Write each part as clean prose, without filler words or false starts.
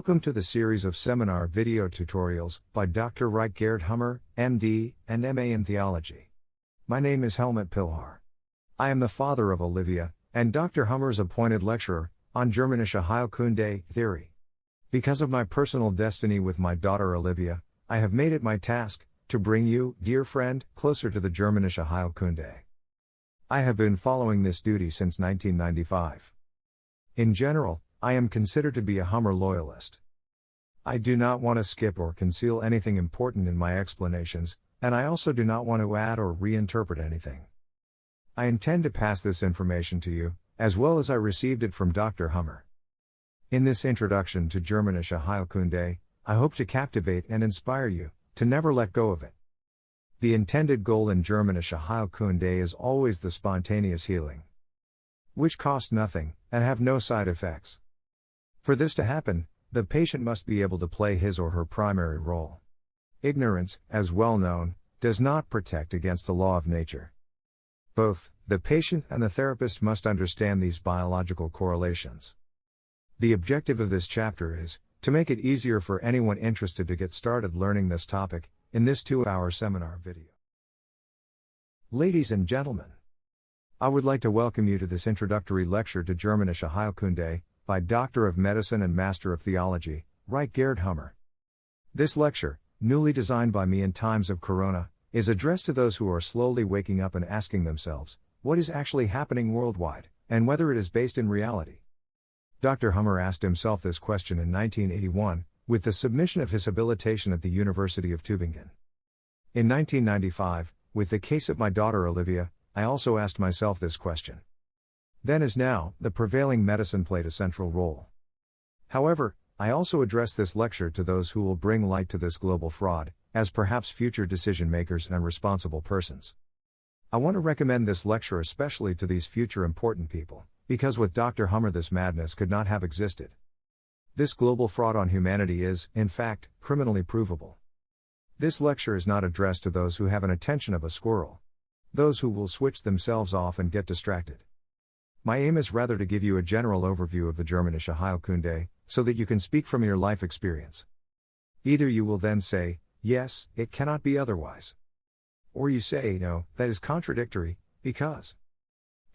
Welcome to the series of seminar video tutorials by Dr. Ryke Geerd, MD, and MA in Theology. My name is Helmut Pilhar. I am the father of Olivia, and Dr. Hummer's appointed lecturer on Germanische Heilkunde theory. Because of my personal destiny with my daughter Olivia, I have made it my task to bring you, dear friend, closer to the Germanische Heilkunde. I have been following this duty since 1995. In general, I am considered to be a Hummer loyalist. I do not want to skip or conceal anything important in my explanations, and I also do not want to add or reinterpret anything. I intend to pass this information to you, as well as I received it from Dr. Hummer. In this introduction to Germanische Heilkunde, I hope to captivate and inspire you to never let go of it. The intended goal in Germanische Heilkunde is always the spontaneous healing, which cost nothing and have no side effects. For this to happen, the patient must be able to play his or her primary role. Ignorance, as well known, does not protect against a law of nature. Both the patient and the therapist must understand these biological correlations. The objective of this chapter is to make it easier for anyone interested to get started learning this topic in this 2-hour seminar video. Ladies and gentlemen, I would like to welcome you to this introductory lecture to Germanische Heilkunde by Doctor of Medicine and Master of Theology, Ryke Geerd. This lecture, newly designed by me in times of Corona, is addressed to those who are slowly waking up and asking themselves, what is actually happening worldwide, and whether it is based in reality. Dr. Hummer asked himself this question in 1981, with the submission of his habilitation at the University of Tübingen. In 1995, with the case of my daughter Olivia, I also asked myself this question. Then as now, the prevailing medicine played a central role. However, I also address this lecture to those who will bring light to this global fraud, as perhaps future decision makers and responsible persons. I want to recommend this lecture especially to these future important people, because with Dr. Hummer this madness could not have existed. This global fraud on humanity is, in fact, criminally provable. This lecture is not addressed to those who have an attention of a squirrel. Those who will switch themselves off and get distracted. My aim is rather to give you a general overview of the Germanische Heilkunde, so that you can speak from your life experience. Either you will then say, yes, it cannot be otherwise. Or you say, no, that is contradictory, because.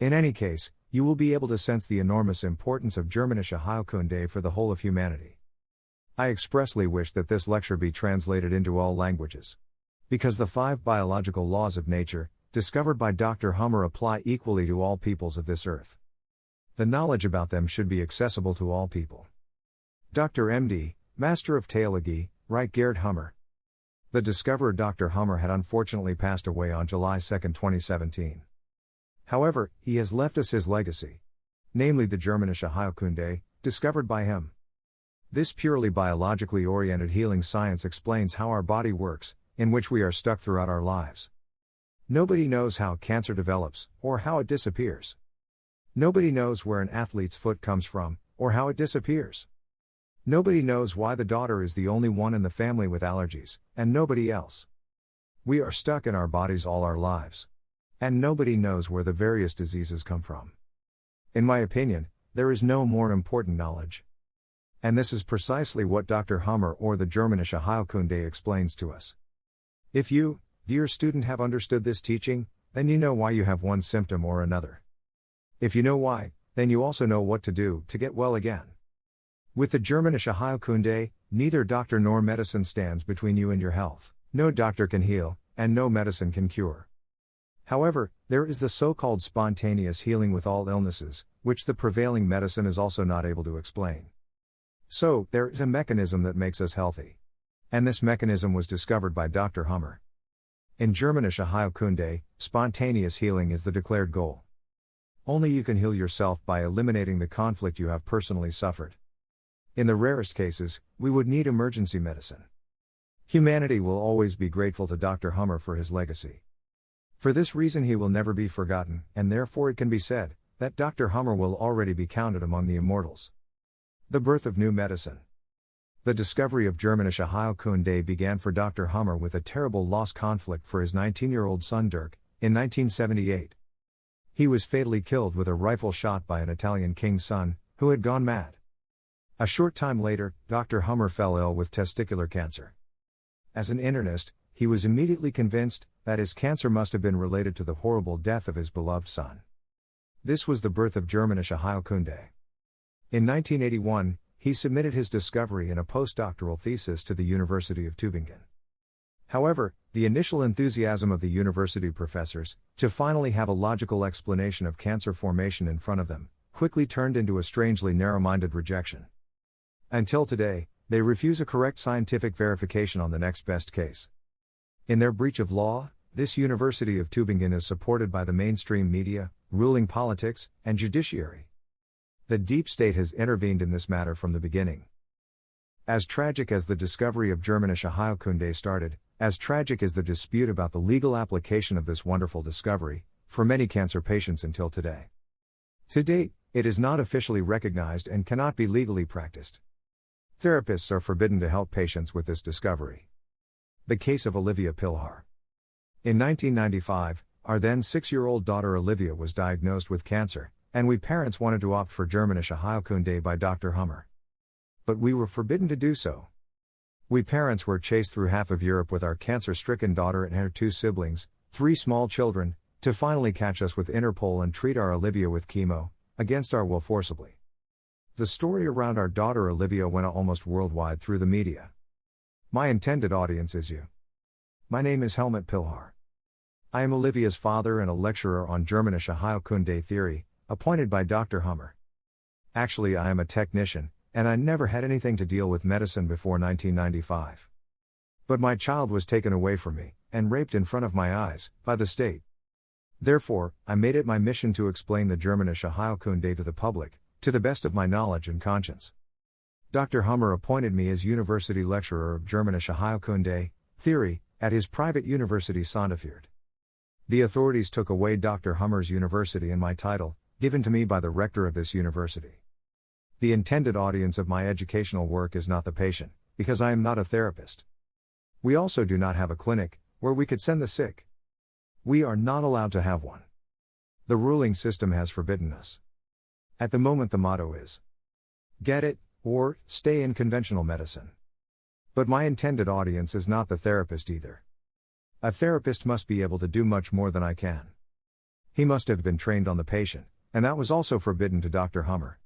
In any case, you will be able to sense the enormous importance of Germanische Heilkunde for the whole of humanity. I expressly wish that this lecture be translated into all languages. Because the 5 biological laws of nature, discovered by Dr. Hummer, apply equally to all peoples of this earth. The knowledge about them should be accessible to all people. Dr. MD, Master of Theologie, Ryke Geerd. The discoverer Dr. Hummer had unfortunately passed away on July 2, 2017. However, he has left us his legacy. Namely the Germanische Heilkunde, discovered by him. This purely biologically oriented healing science explains how our body works, in which we are stuck throughout our lives. Nobody knows how cancer develops, or how it disappears. Nobody knows where an athlete's foot comes from, or how it disappears. Nobody knows why the daughter is the only one in the family with allergies, and nobody else. We are stuck in our bodies all our lives. And nobody knows where the various diseases come from. In my opinion, there is no more important knowledge. And this is precisely what Dr. Hummer or the Germanische Heilkunde explains to us. If you, dear student, have understood this teaching, then you know why you have one symptom or another. If you know why, then you also know what to do to get well again. With the Germanische Heilkunde, neither doctor nor medicine stands between you and your health. No doctor can heal, and no medicine can cure. However, there is the so-called spontaneous healing with all illnesses, which the prevailing medicine is also not able to explain. So, there is a mechanism that makes us healthy. And this mechanism was discovered by Dr. Hummer. In Germanische Heilkunde, spontaneous healing is the declared goal. Only you can heal yourself by eliminating the conflict you have personally suffered. In the rarest cases, we would need emergency medicine. Humanity will always be grateful to Dr. Hummer for his legacy. For this reason he will never be forgotten, and therefore it can be said that Dr. Hummer will already be counted among the immortals. The birth of new medicine. The discovery of Germanische Heilkunde began for Dr. Hummer with a terrible loss conflict for his 19-year-old son Dirk, in 1978. He was fatally killed with a rifle shot by an Italian king's son, who had gone mad. A short time later, Dr. Hummer fell ill with testicular cancer. As an internist, he was immediately convinced that his cancer must have been related to the horrible death of his beloved son. This was the birth of Germanische Heilkunde. In 1981, he submitted his discovery in a postdoctoral thesis to the University of Tübingen. However, the initial enthusiasm of the university professors, to finally have a logical explanation of cancer formation in front of them, quickly turned into a strangely narrow-minded rejection. Until today, they refuse a correct scientific verification on the next best case. In their breach of law, this University of Tübingen is supported by the mainstream media, ruling politics, and judiciary. The deep state has intervened in this matter from the beginning. As tragic as the discovery of Germanische Heilkunde started, as tragic is the dispute about the legal application of this wonderful discovery, for many cancer patients until today. To date, it is not officially recognized and cannot be legally practiced. Therapists are forbidden to help patients with this discovery. The case of Olivia Pilhar. In 1995, our then 6-year-old daughter Olivia was diagnosed with cancer, and we parents wanted to opt for Germanische Heilkunde by Dr. Hummer. But we were forbidden to do so. We parents were chased through half of Europe with our cancer-stricken daughter and her 2 siblings, 3 small children, to finally catch us with Interpol and treat our Olivia with chemo, against our will forcibly. The story around our daughter Olivia went almost worldwide through the media. My intended audience is you. My name is Helmut Pilhar. I am Olivia's father and a lecturer on Germanische Heilkunde theory, appointed by Dr. Hummer. Actually, I am a technician, and I never had anything to deal with medicine before 1995. But my child was taken away from me, and raped in front of my eyes, by the state. Therefore, I made it my mission to explain the Germanische Heilkunde to the public, to the best of my knowledge and conscience. Dr. Hummer appointed me as University Lecturer of Germanische Heilkunde theory, at his private university Sandefjord. The authorities took away Dr. Hummer's university and my title, given to me by the rector of this university. The intended audience of my educational work is not the patient, because I am not a therapist. We also do not have a clinic, where we could send the sick. We are not allowed to have one. The ruling system has forbidden us. At the moment the motto is, get it, or, stay in conventional medicine. But my intended audience is not the therapist either. A therapist must be able to do much more than I can. He must have been trained on the patient, and that was also forbidden to Dr. Hummer.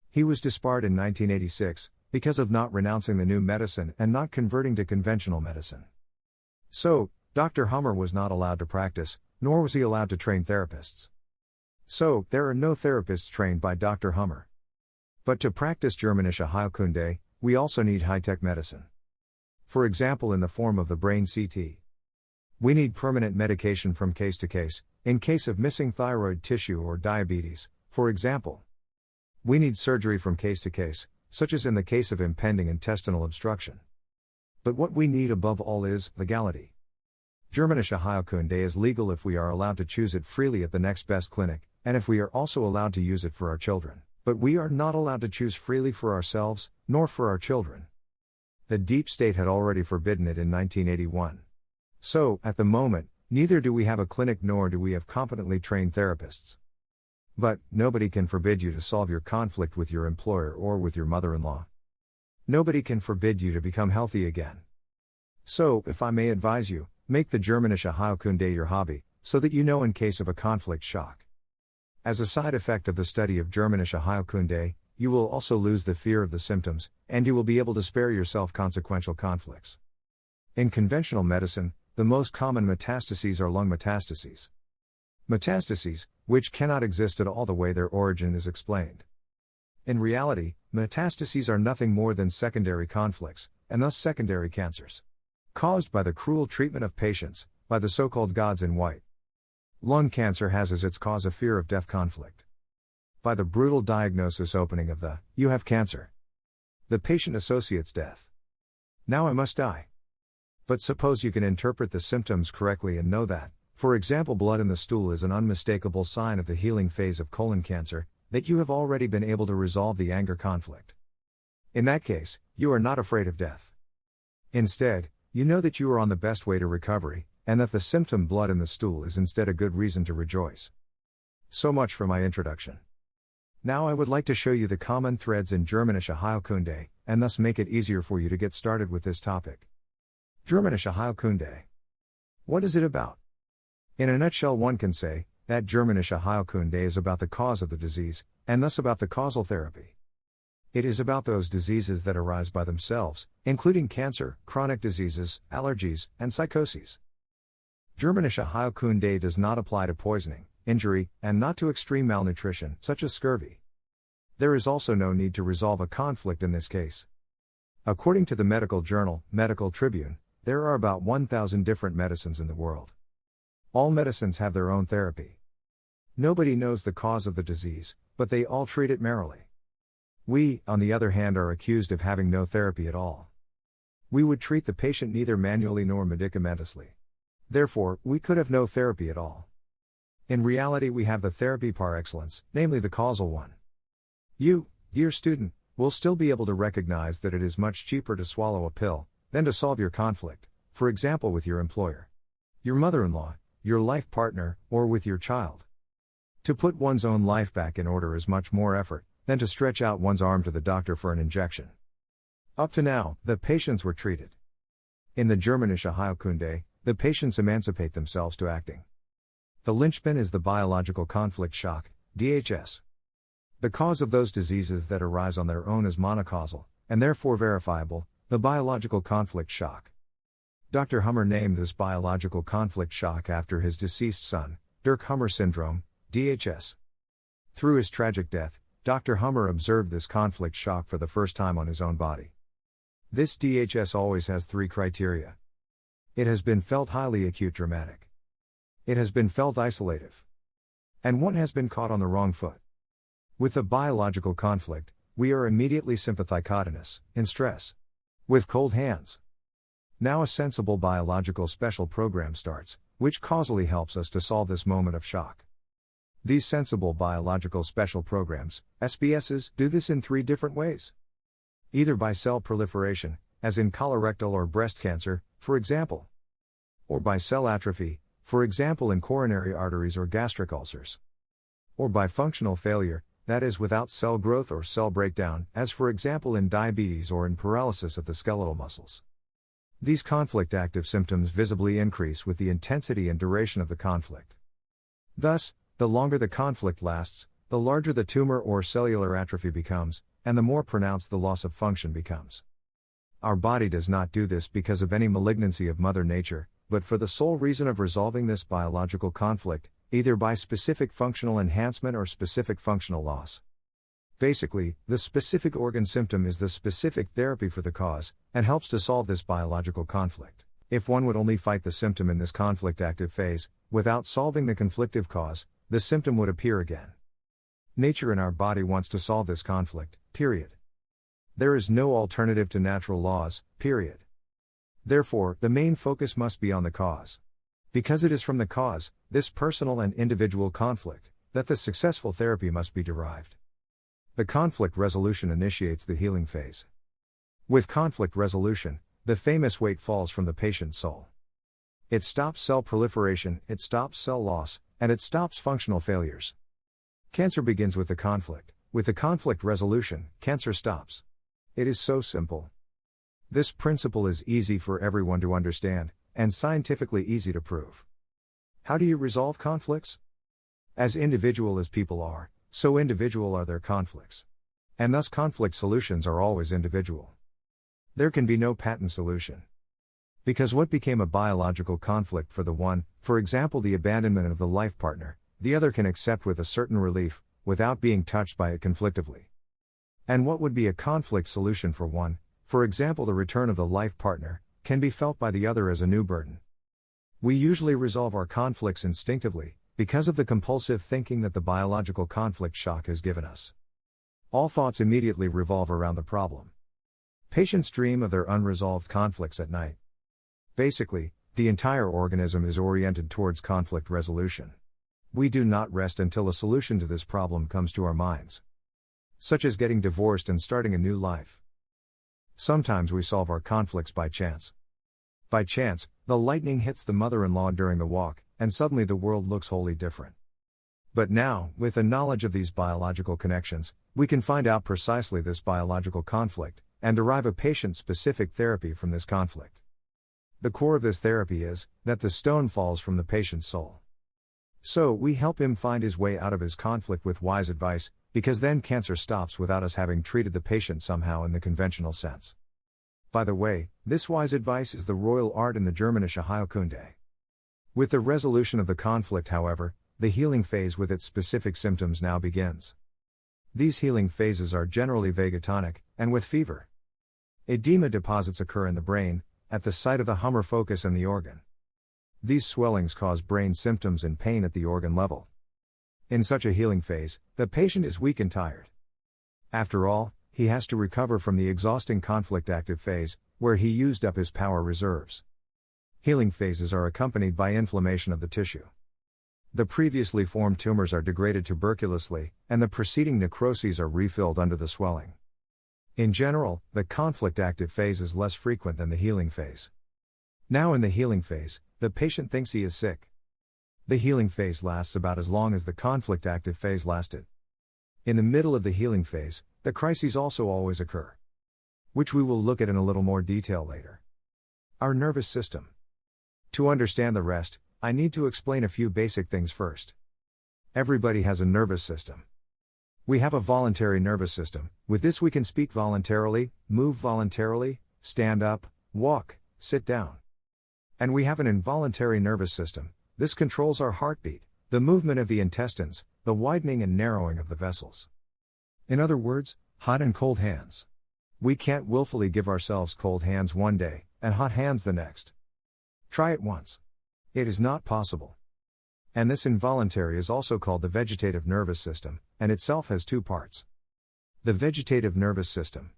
He was disbarred in 1986, because of not renouncing the new medicine and not converting to conventional medicine. So, Dr. Hummer was not allowed to practice, nor was he allowed to train therapists. So, there are no therapists trained by Dr. Hummer. But to practice Germanische Heilkunde, we also need high-tech medicine. For example, in the form of the brain CT. We need permanent medication from case to case, in case of missing thyroid tissue or diabetes, for example. We need surgery from case to case, such as in the case of impending intestinal obstruction. But what we need above all is legality. Germanische Heilkunde is legal if we are allowed to choose it freely at the next best clinic, and if we are also allowed to use it for our children. But we are not allowed to choose freely for ourselves, nor for our children. The deep state had already forbidden it in 1981. So, at the moment, neither do we have a clinic nor do we have competently trained therapists. But, nobody can forbid you to solve your conflict with your employer or with your mother-in-law. Nobody can forbid you to become healthy again. So, if I may advise you, make the Germanische Heilkunde your hobby, so that you know in case of a conflict shock. As a side effect of the study of Germanische Heilkunde, you will also lose the fear of the symptoms, and you will be able to spare yourself consequential conflicts. In conventional medicine, the most common metastases are lung metastases. Metastases, which cannot exist at all the way their origin is explained. In reality, metastases are nothing more than secondary conflicts, and thus secondary cancers. Caused by the cruel treatment of patients, by the so-called gods in white. Lung cancer has as its cause a fear of death conflict. By the brutal diagnosis opening of the, you have cancer. The patient associates death. Now I must die. But suppose you can interpret the symptoms correctly and know that, for example, blood in the stool is an unmistakable sign of the healing phase of colon cancer, that you have already been able to resolve the anger conflict. In that case, you are not afraid of death. Instead, you know that you are on the best way to recovery, and that the symptom blood in the stool is instead a good reason to rejoice. So much for my introduction. Now I would like to show you the common threads in Germanische Heilkunde, and thus make it easier for you to get started with this topic. Germanische Heilkunde. What is it about? In a nutshell, one can say that Germanische Heilkunde is about the cause of the disease, and thus about the causal therapy. It is about those diseases that arise by themselves, including cancer, chronic diseases, allergies, and psychoses. Germanische Heilkunde does not apply to poisoning, injury, and not to extreme malnutrition, such as scurvy. There is also no need to resolve a conflict in this case. According to the medical journal, Medical Tribune, there are about 1,000 different medicines in the world. All medicines have their own therapy. Nobody knows the cause of the disease, but they all treat it merrily. We, on the other hand, are accused of having no therapy at all. We would treat the patient neither manually nor medicamentously. Therefore, we could have no therapy at all. In reality, we have the therapy par excellence, namely the causal one. You, dear student, will still be able to recognize that it is much cheaper to swallow a pill than to solve your conflict, for example with your employer, your mother-in-law, your life partner, or with your child. To put one's own life back in order is much more effort than to stretch out one's arm to the doctor for an injection. Up to now, the patients were treated. In the Germanische Heilkunde, the patients emancipate themselves to acting. The linchpin is the biological conflict shock, DHS. The cause of those diseases that arise on their own is monocausal, and therefore verifiable, the biological conflict shock. Dr. Hummer named this biological conflict shock after his deceased son, Dirk Hummer syndrome, DHS. Through his tragic death, Dr. Hummer observed this conflict shock for the first time on his own body. This DHS always has three criteria. It has been felt highly acute dramatic. It has been felt isolative. And one has been caught on the wrong foot. With the biological conflict, we are immediately sympathicotinous, in stress. With cold hands. Now a sensible biological special program starts, which causally helps us to solve this moment of shock. These sensible biological special programs, SBSs, do this in three different ways. Either by cell proliferation, as in colorectal or breast cancer, for example. Or by cell atrophy, for example in coronary arteries or gastric ulcers. Or by functional failure, that is without cell growth or cell breakdown, as for example in diabetes or in paralysis of the skeletal muscles. These conflict-active symptoms visibly increase with the intensity and duration of the conflict. Thus, the longer the conflict lasts, the larger the tumor or cellular atrophy becomes, and the more pronounced the loss of function becomes. Our body does not do this because of any malignancy of Mother Nature, but for the sole reason of resolving this biological conflict, either by specific functional enhancement or specific functional loss. Basically, the specific organ symptom is the specific therapy for the cause, and helps to solve this biological conflict. If one would only fight the symptom in this conflict-active phase, without solving the conflictive cause, the symptom would appear again. Nature in our body wants to solve this conflict, period. There is no alternative to natural laws, period. Therefore, the main focus must be on the cause. Because it is from the cause, this personal and individual conflict, that the successful therapy must be derived. The conflict resolution initiates the healing phase. With conflict resolution, the famous weight falls from the patient's soul. It stops cell proliferation, it stops cell loss, and it stops functional failures. Cancer begins with the conflict. With the conflict resolution, cancer stops. It is so simple. This principle is easy for everyone to understand, and scientifically easy to prove. How do you resolve conflicts? As individual as people are, so individual are their conflicts. And thus conflict solutions are always individual. There can be no patent solution. Because what became a biological conflict for the one, for example the abandonment of the life partner, the other can accept with a certain relief, without being touched by it conflictively. And what would be a conflict solution for one, for example the return of the life partner, can be felt by the other as a new burden. We usually resolve our conflicts instinctively, because of the compulsive thinking that the biological conflict shock has given us. All thoughts immediately revolve around the problem. Patients dream of their unresolved conflicts at night. Basically, the entire organism is oriented towards conflict resolution. We do not rest until a solution to this problem comes to our minds. Such as getting divorced and starting a new life. Sometimes we solve our conflicts by chance. By chance, the lightning hits the mother-in-law during the walk, and suddenly the world looks wholly different. But now, with a knowledge of these biological connections, we can find out precisely this biological conflict, and derive a patient-specific therapy from this conflict. The core of this therapy is that the stone falls from the patient's soul. So, we help him find his way out of his conflict with wise advice, because then cancer stops without us having treated the patient somehow in the conventional sense. By the way, this wise advice is the royal art in the Germanische Heilkunde. With the resolution of the conflict, however, the healing phase with its specific symptoms now begins. These healing phases are generally vagatonic, and with fever. Edema deposits occur in the brain, at the site of the Hummer focus and the organ. These swellings cause brain symptoms and pain at the organ level. In such a healing phase, the patient is weak and tired. After all, he has to recover from the exhausting conflict active phase, where he used up his power reserves. Healing phases are accompanied by inflammation of the tissue. The previously formed tumors are degraded tuberculously, and the preceding necroses are refilled under the swelling. In general, the conflict active phase is less frequent than the healing phase. Now in the healing phase, the patient thinks he is sick. The healing phase lasts about as long as the conflict active phase lasted. In the middle of the healing phase, the crises also always occur, which we will look at in a little more detail later. Our nervous system. To understand the rest, I need to explain a few basic things first. Everybody has a nervous system. We have a voluntary nervous system. With this we can speak voluntarily, move voluntarily, stand up, walk, sit down. And we have an involuntary nervous system. This controls our heartbeat, the movement of the intestines, the widening and narrowing of the vessels. In other words, hot and cold hands. We can't willfully give ourselves cold hands one day, and hot hands the next. Try it once. It is not possible. And this involuntary is also called the vegetative nervous system, and itself has two parts. The vegetative nervous system.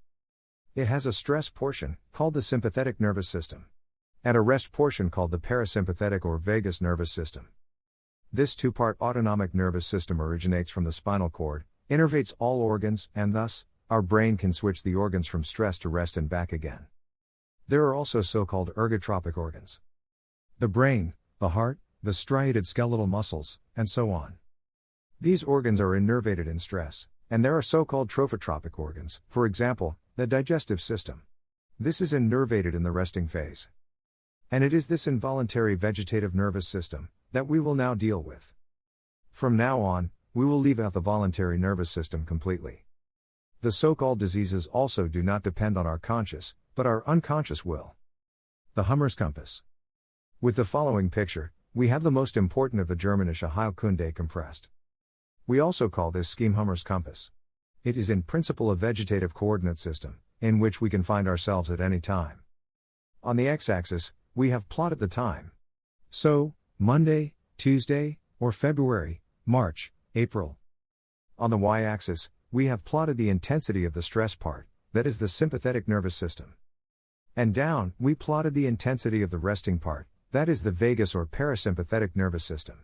It has a stress portion, called the sympathetic nervous system, and a rest portion called the parasympathetic or vagus nervous system. This two-part autonomic nervous system originates from the spinal cord, innervates all organs, and thus, our brain can switch the organs from stress to rest and back again. There are also so-called ergotropic organs. The brain, the heart, the striated skeletal muscles, and so on. These organs are innervated in stress, and there are so-called trophotropic organs, for example, the digestive system. This is innervated in the resting phase. And it is this involuntary vegetative nervous system that we will now deal with. From now on, we will leave out the voluntary nervous system completely. The so-called diseases also do not depend on our conscious, but our unconscious will. The Hummer's compass. With the following picture, we have the most important of the Germanische Heilkunde compressed. We also call this scheme Hummer's compass. It is in principle a vegetative coordinate system, in which we can find ourselves at any time. On the x-axis, we have plotted the time. So, Monday, Tuesday, or February, March, April. On the y-axis, we have plotted the intensity of the stress part, that is the sympathetic nervous system. And down, we plotted the intensity of the resting part, that is the vagus or parasympathetic nervous system.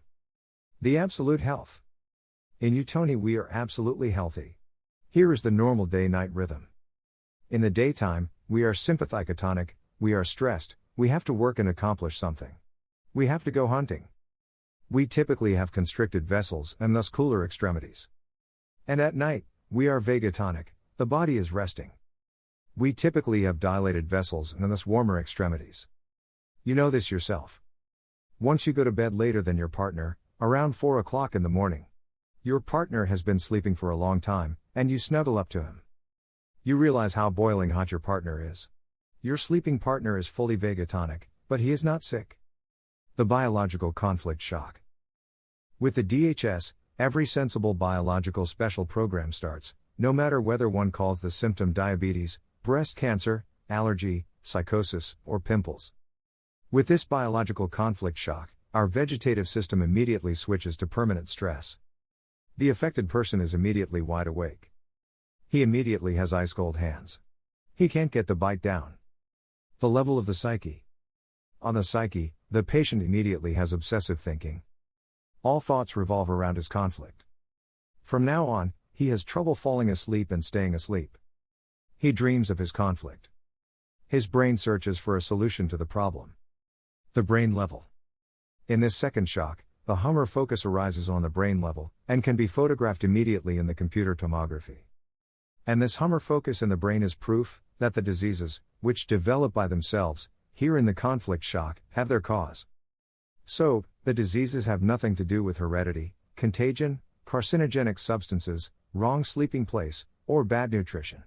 The absolute health. In Utoni we are absolutely healthy. Here is the normal day-night rhythm. In the daytime, we are sympathicotonic, we are stressed, we have to work and accomplish something. We have to go hunting. We typically have constricted vessels and thus cooler extremities. And at night, we are vagatonic, the body is resting. We typically have dilated vessels and thus warmer extremities. You know this yourself. Once you go to bed later than your partner, around 4 o'clock in the morning. Your partner has been sleeping for a long time, and you snuggle up to him. You realize how boiling hot your partner is. Your sleeping partner is fully vagatonic, but he is not sick. The biological conflict shock. With the DHS, every sensible biological special program starts, no matter whether one calls the symptom diabetes, breast cancer, allergy, psychosis, or pimples. With this biological conflict shock, our vegetative system immediately switches to permanent stress. The affected person is immediately wide awake. He immediately has ice-cold hands. He can't get the bite down. The level of the psyche. On the psyche, the patient immediately has obsessive thinking. All thoughts revolve around his conflict. From now on, he has trouble falling asleep and staying asleep. He dreams of his conflict. His brain searches for a solution to the problem. The brain level. In this second shock, the Hummer focus arises on the brain level, and can be photographed immediately in the computer tomography. And this Hummer focus in the brain is proof that the diseases, which develop by themselves, here in the conflict shock, have their cause. So, the diseases have nothing to do with heredity, contagion, carcinogenic substances, wrong sleeping place, or bad nutrition.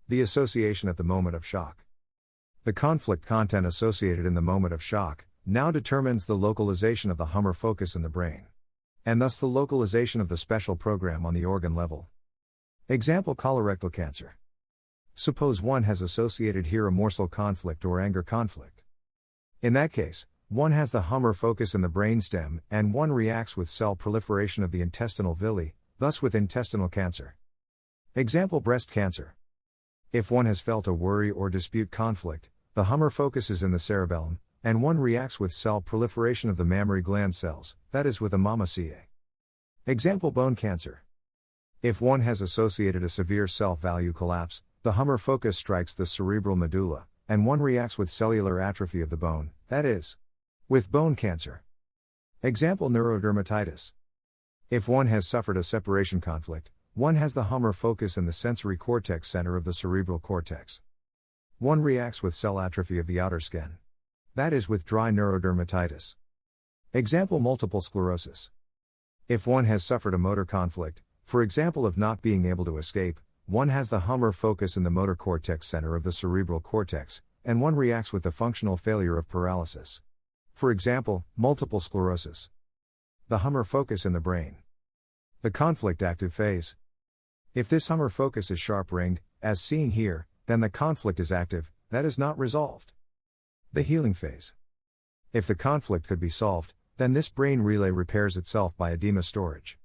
The association at the moment of shock. The conflict content associated in the moment of shock now determines the localization of the Hummer focus in the brain, and thus the localization of the special program on the organ level. Example: colorectal cancer. Suppose one has associated here a morsel conflict or anger conflict. In that case, one has the Hummer focus in the brainstem, and one reacts with cell proliferation of the intestinal villi, thus with intestinal cancer. Example: breast cancer. If one has felt a worry or dispute conflict, the Hummer focus is in the cerebellum, and one reacts with cell proliferation of the mammary gland cells, that is with a mama CA. Example: bone cancer. If one has associated a severe self-value collapse, the Hummer focus strikes the cerebral medulla, and one reacts with cellular atrophy of the bone, that is, with bone cancer. Example: neurodermatitis. If one has suffered a separation conflict, one has the Hummer focus in the sensory cortex center of the cerebral cortex. One reacts with cell atrophy of the outer skin, that is with dry neurodermatitis. Example: multiple sclerosis. If one has suffered a motor conflict, for example of not being able to escape, one has the Hummer focus in the motor cortex center of the cerebral cortex, and one reacts with the functional failure of paralysis. For example, multiple sclerosis. The Hummer focus in the brain. The conflict active phase. If this Hummer focus is sharp-ringed, as seen here, then the conflict is active, that is not resolved. The healing phase. If the conflict could be solved, then this brain relay repairs itself by edema storage.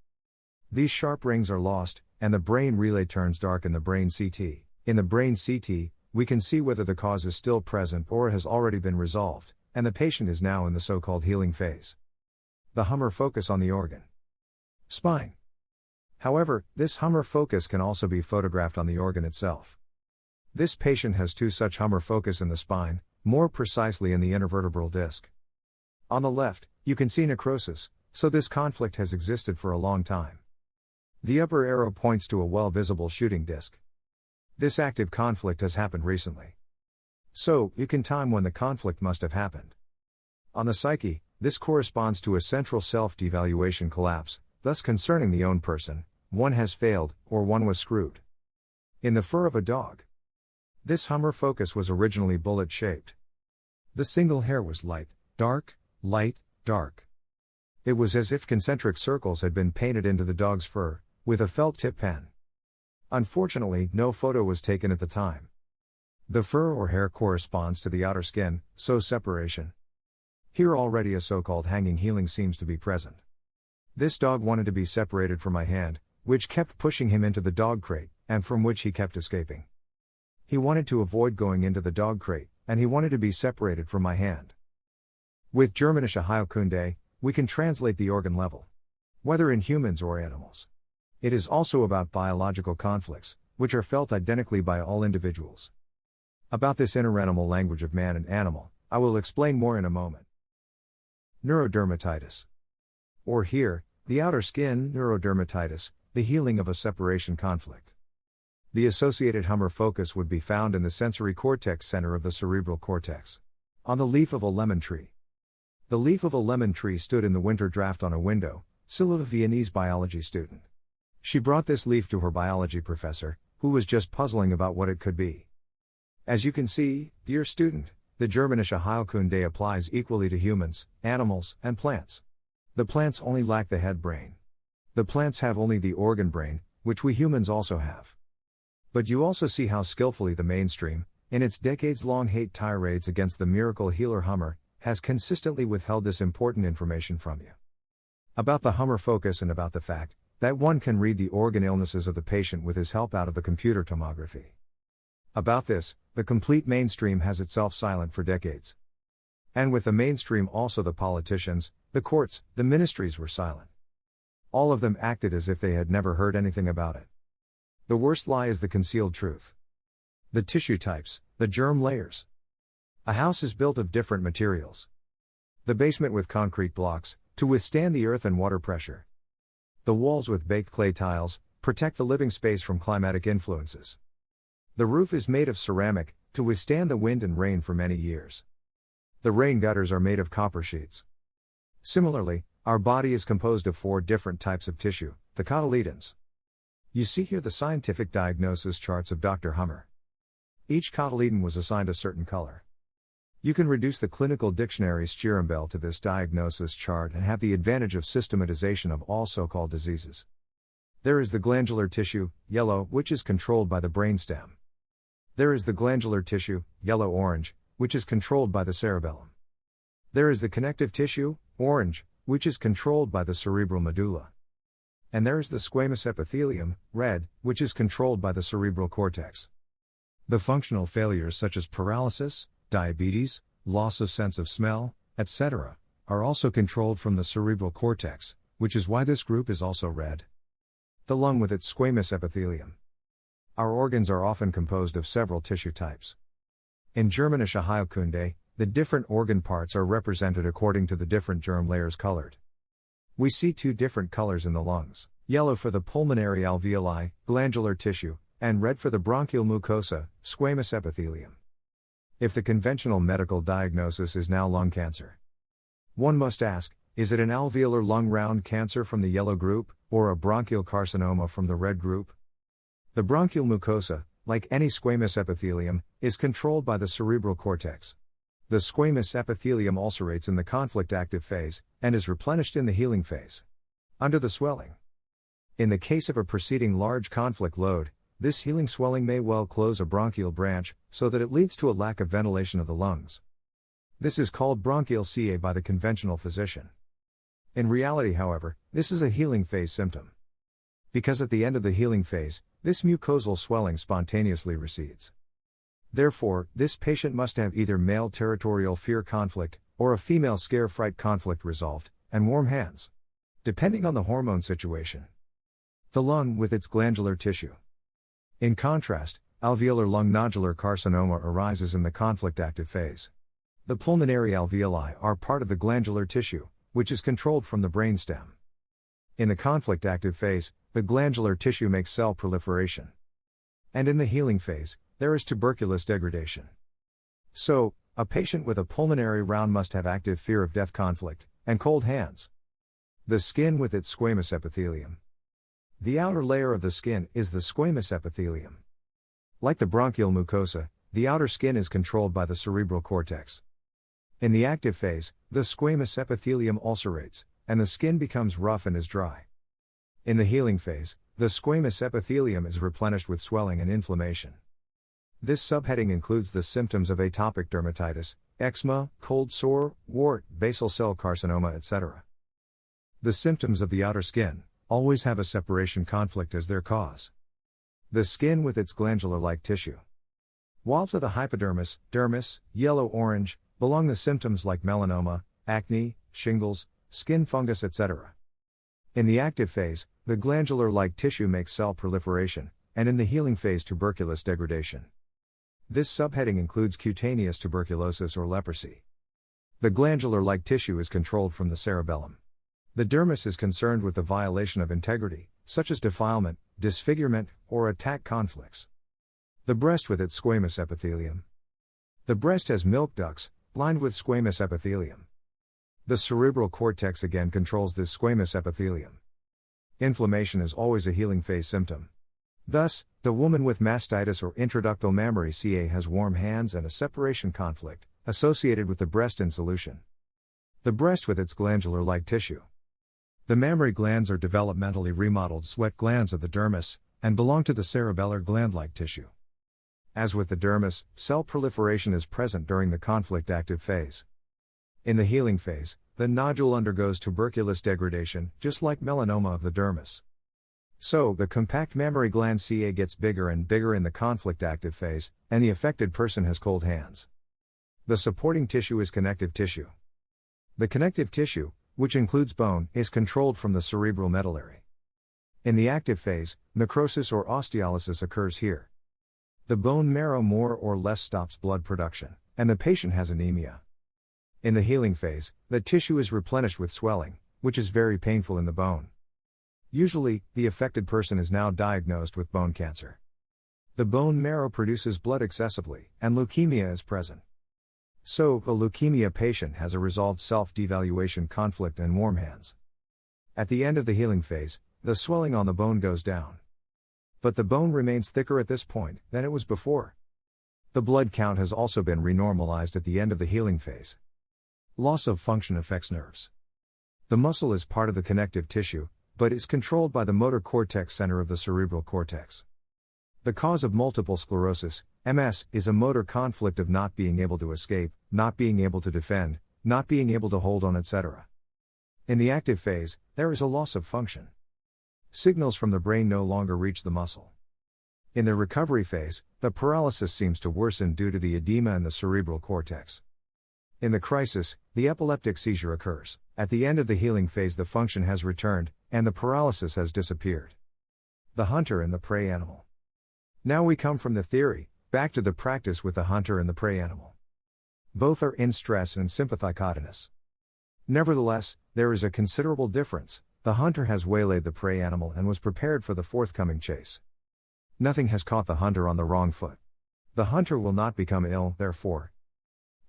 These sharp rings are lost, and the brain relay turns dark in the brain CT. In the brain CT, we can see whether the cause is still present or has already been resolved, and the patient is now in the so-called healing phase. The Hummer focus on the organ. Spine. However, this Hummer focus can also be photographed on the organ itself. This patient has two such Hummer focus in the spine, more precisely in the intervertebral disc. On the left, you can see necrosis, so this conflict has existed for a long time. The upper arrow points to a well-visible shooting disc. This active conflict has happened recently. So, you can time when the conflict must have happened. On the psyche, this corresponds to a central self-devaluation collapse, thus concerning the own person, one has failed, or one was screwed. In the fur of a dog. This Hummer focus was originally bullet-shaped. The single hair was light, dark, dark. It was as if concentric circles had been painted into the dog's fur, with a felt tip pen. Unfortunately, no photo was taken at the time. The fur or hair corresponds to the outer skin, so separation. Here already a so-called hanging healing seems to be present. This dog wanted to be separated from my hand, which kept pushing him into the dog crate, and from which he kept escaping. He wanted to avoid going into the dog crate, and he wanted to be separated from my hand. With Germanische Heilkunde, we can translate the organ level, whether in humans or animals. It is also about biological conflicts, which are felt identically by all individuals. About this interanimal language of man and animal, I will explain more in a moment. Neurodermatitis. Or here, the outer skin, neurodermatitis, the healing of a separation conflict. The associated Hummer focus would be found in the sensory cortex center of the cerebral cortex. On the leaf of a lemon tree. The leaf of a lemon tree stood in the winter draft on a window, Scylla, a Viennese biology student. She brought this leaf to her biology professor, who was just puzzling about what it could be. As you can see, dear student, the Germanische Heilkunde applies equally to humans, animals, and plants. The plants only lack the head brain. The plants have only the organ brain, which we humans also have. But you also see how skillfully the mainstream, in its decades-long hate tirades against the miracle healer Hummer, has consistently withheld this important information from you. About the Hummer focus and about the fact that one can read the organ illnesses of the patient with his help out of the computer tomography. About this, the complete mainstream has itself silent for decades. And with the mainstream also the politicians, the courts, the ministries were silent. All of them acted as if they had never heard anything about it. The worst lie is the concealed truth. The tissue types, the germ layers. A house is built of different materials. The basement with concrete blocks, to withstand the earth and water pressure. The walls with baked clay tiles protect the living space from climatic influences. The roof is made of ceramic to withstand the wind and rain for many years. The rain gutters are made of copper sheets. Similarly, our body is composed of 4 different types of tissue, the cotyledons. You see here the scientific diagnosis charts of Dr. Hummer. Each cotyledon was assigned a certain color. You can reduce the clinical dictionary Stirrumbell to this diagnosis chart and have the advantage of systematization of all so-called diseases. There is the glandular tissue, yellow, which is controlled by the brainstem. There is the glandular tissue, yellow-orange, which is controlled by the cerebellum. There is the connective tissue, orange, which is controlled by the cerebral medulla. And there is the squamous epithelium, red, which is controlled by the cerebral cortex. The functional failures such as paralysis, diabetes, loss of sense of smell, etc., are also controlled from the cerebral cortex, which is why this group is also red. The lung with its squamous epithelium. Our organs are often composed of several tissue types. In Germanische Heilkunde, the different organ parts are represented according to the different germ layers colored. We see 2 different colors in the lungs, yellow for the pulmonary alveoli, glandular tissue, and red for the bronchial mucosa, squamous epithelium. If the conventional medical diagnosis is now lung cancer, one must ask, is it an alveolar lung round cancer from the yellow group, or a bronchial carcinoma from the red group? The bronchial mucosa, like any squamous epithelium, is controlled by the cerebral cortex. The squamous epithelium ulcerates in the conflict-active phase, and is replenished in the healing phase. Under the swelling. In the case of a preceding large conflict load, this healing swelling may well close a bronchial branch, so that it leads to a lack of ventilation of the lungs. This is called bronchial CA by the conventional physician. In reality, however, this is a healing phase symptom. Because at the end of the healing phase, this mucosal swelling spontaneously recedes. Therefore, this patient must have either male territorial fear conflict, or a female scare fright conflict resolved, and warm hands. Depending on the hormone situation. The lung with its glandular tissue. In contrast, alveolar lung nodular carcinoma arises in the conflict-active phase. The pulmonary alveoli are part of the glandular tissue, which is controlled from the brainstem. In the conflict-active phase, the glandular tissue makes cell proliferation. And in the healing phase, there is tuberculous degradation. So, a patient with a pulmonary round must have active fear of death conflict, and cold hands. The skin with its squamous epithelium. The outer layer of the skin is the squamous epithelium. Like the bronchial mucosa, the outer skin is controlled by the cerebral cortex. In the active phase, the squamous epithelium ulcerates, and the skin becomes rough and is dry. In the healing phase, the squamous epithelium is replenished with swelling and inflammation. This subheading includes the symptoms of atopic dermatitis, eczema, cold sore, wart, basal cell carcinoma, etc. The symptoms of the outer skin always have a separation conflict as their cause. The skin with its glandular-like tissue. While to the hypodermis, dermis, yellow-orange, belong the symptoms like melanoma, acne, shingles, skin fungus, etc. In the active phase, the glandular-like tissue makes cell proliferation, and in the healing phase tuberculous degradation. This subheading includes cutaneous tuberculosis or leprosy. The glandular-like tissue is controlled from the cerebellum. The dermis is concerned with the violation of integrity, such as defilement, disfigurement, or attack conflicts. The breast with its squamous epithelium. The breast has milk ducts, lined with squamous epithelium. The cerebral cortex again controls this squamous epithelium. Inflammation is always a healing phase symptom. Thus, the woman with mastitis or introductal mammary CA has warm hands and a separation conflict, associated with the breast in solution. The breast with its glandular-like tissue. The mammary glands are developmentally remodeled sweat glands of the dermis, and belong to the cerebellar gland-like tissue. As with the dermis, cell proliferation is present during the conflict-active phase. In the healing phase, the nodule undergoes tuberculous degradation, just like melanoma of the dermis. So, the compact mammary gland CA gets bigger and bigger in the conflict-active phase, and the affected person has cold hands. The supporting tissue is connective tissue. The connective tissue, which includes bone, is controlled from the cerebral medullary. In the active phase, necrosis or osteolysis occurs here. The bone marrow more or less stops blood production, and the patient has anemia. In the healing phase, the tissue is replenished with swelling, which is very painful in the bone. Usually, the affected person is now diagnosed with bone cancer. The bone marrow produces blood excessively, and leukemia is present. So, a leukemia patient has a resolved self-devaluation conflict and warm hands. At the end of the healing phase, the swelling on the bone goes down. But the bone remains thicker at this point than it was before. The blood count has also been renormalized at the end of the healing phase. Loss of function affects nerves. The muscle is part of the connective tissue, but is controlled by the motor cortex center of the cerebral cortex. The cause of multiple sclerosis, MS, is a motor conflict of not being able to escape, not being able to defend, not being able to hold on, etc. In the active phase, there is a loss of function. Signals from the brain no longer reach the muscle. In the recovery phase, the paralysis seems to worsen due to the edema in the cerebral cortex. In the crisis, the epileptic seizure occurs. At the end of the healing phase, the function has returned, and the paralysis has disappeared. The hunter and the prey animal. Now we come from the theory, back to the practice with the hunter and the prey animal. Both are in stress and sympathicotinous. Nevertheless, there is a considerable difference. The hunter has waylaid the prey animal and was prepared for the forthcoming chase. Nothing has caught the hunter on the wrong foot. The hunter will not become ill, therefore.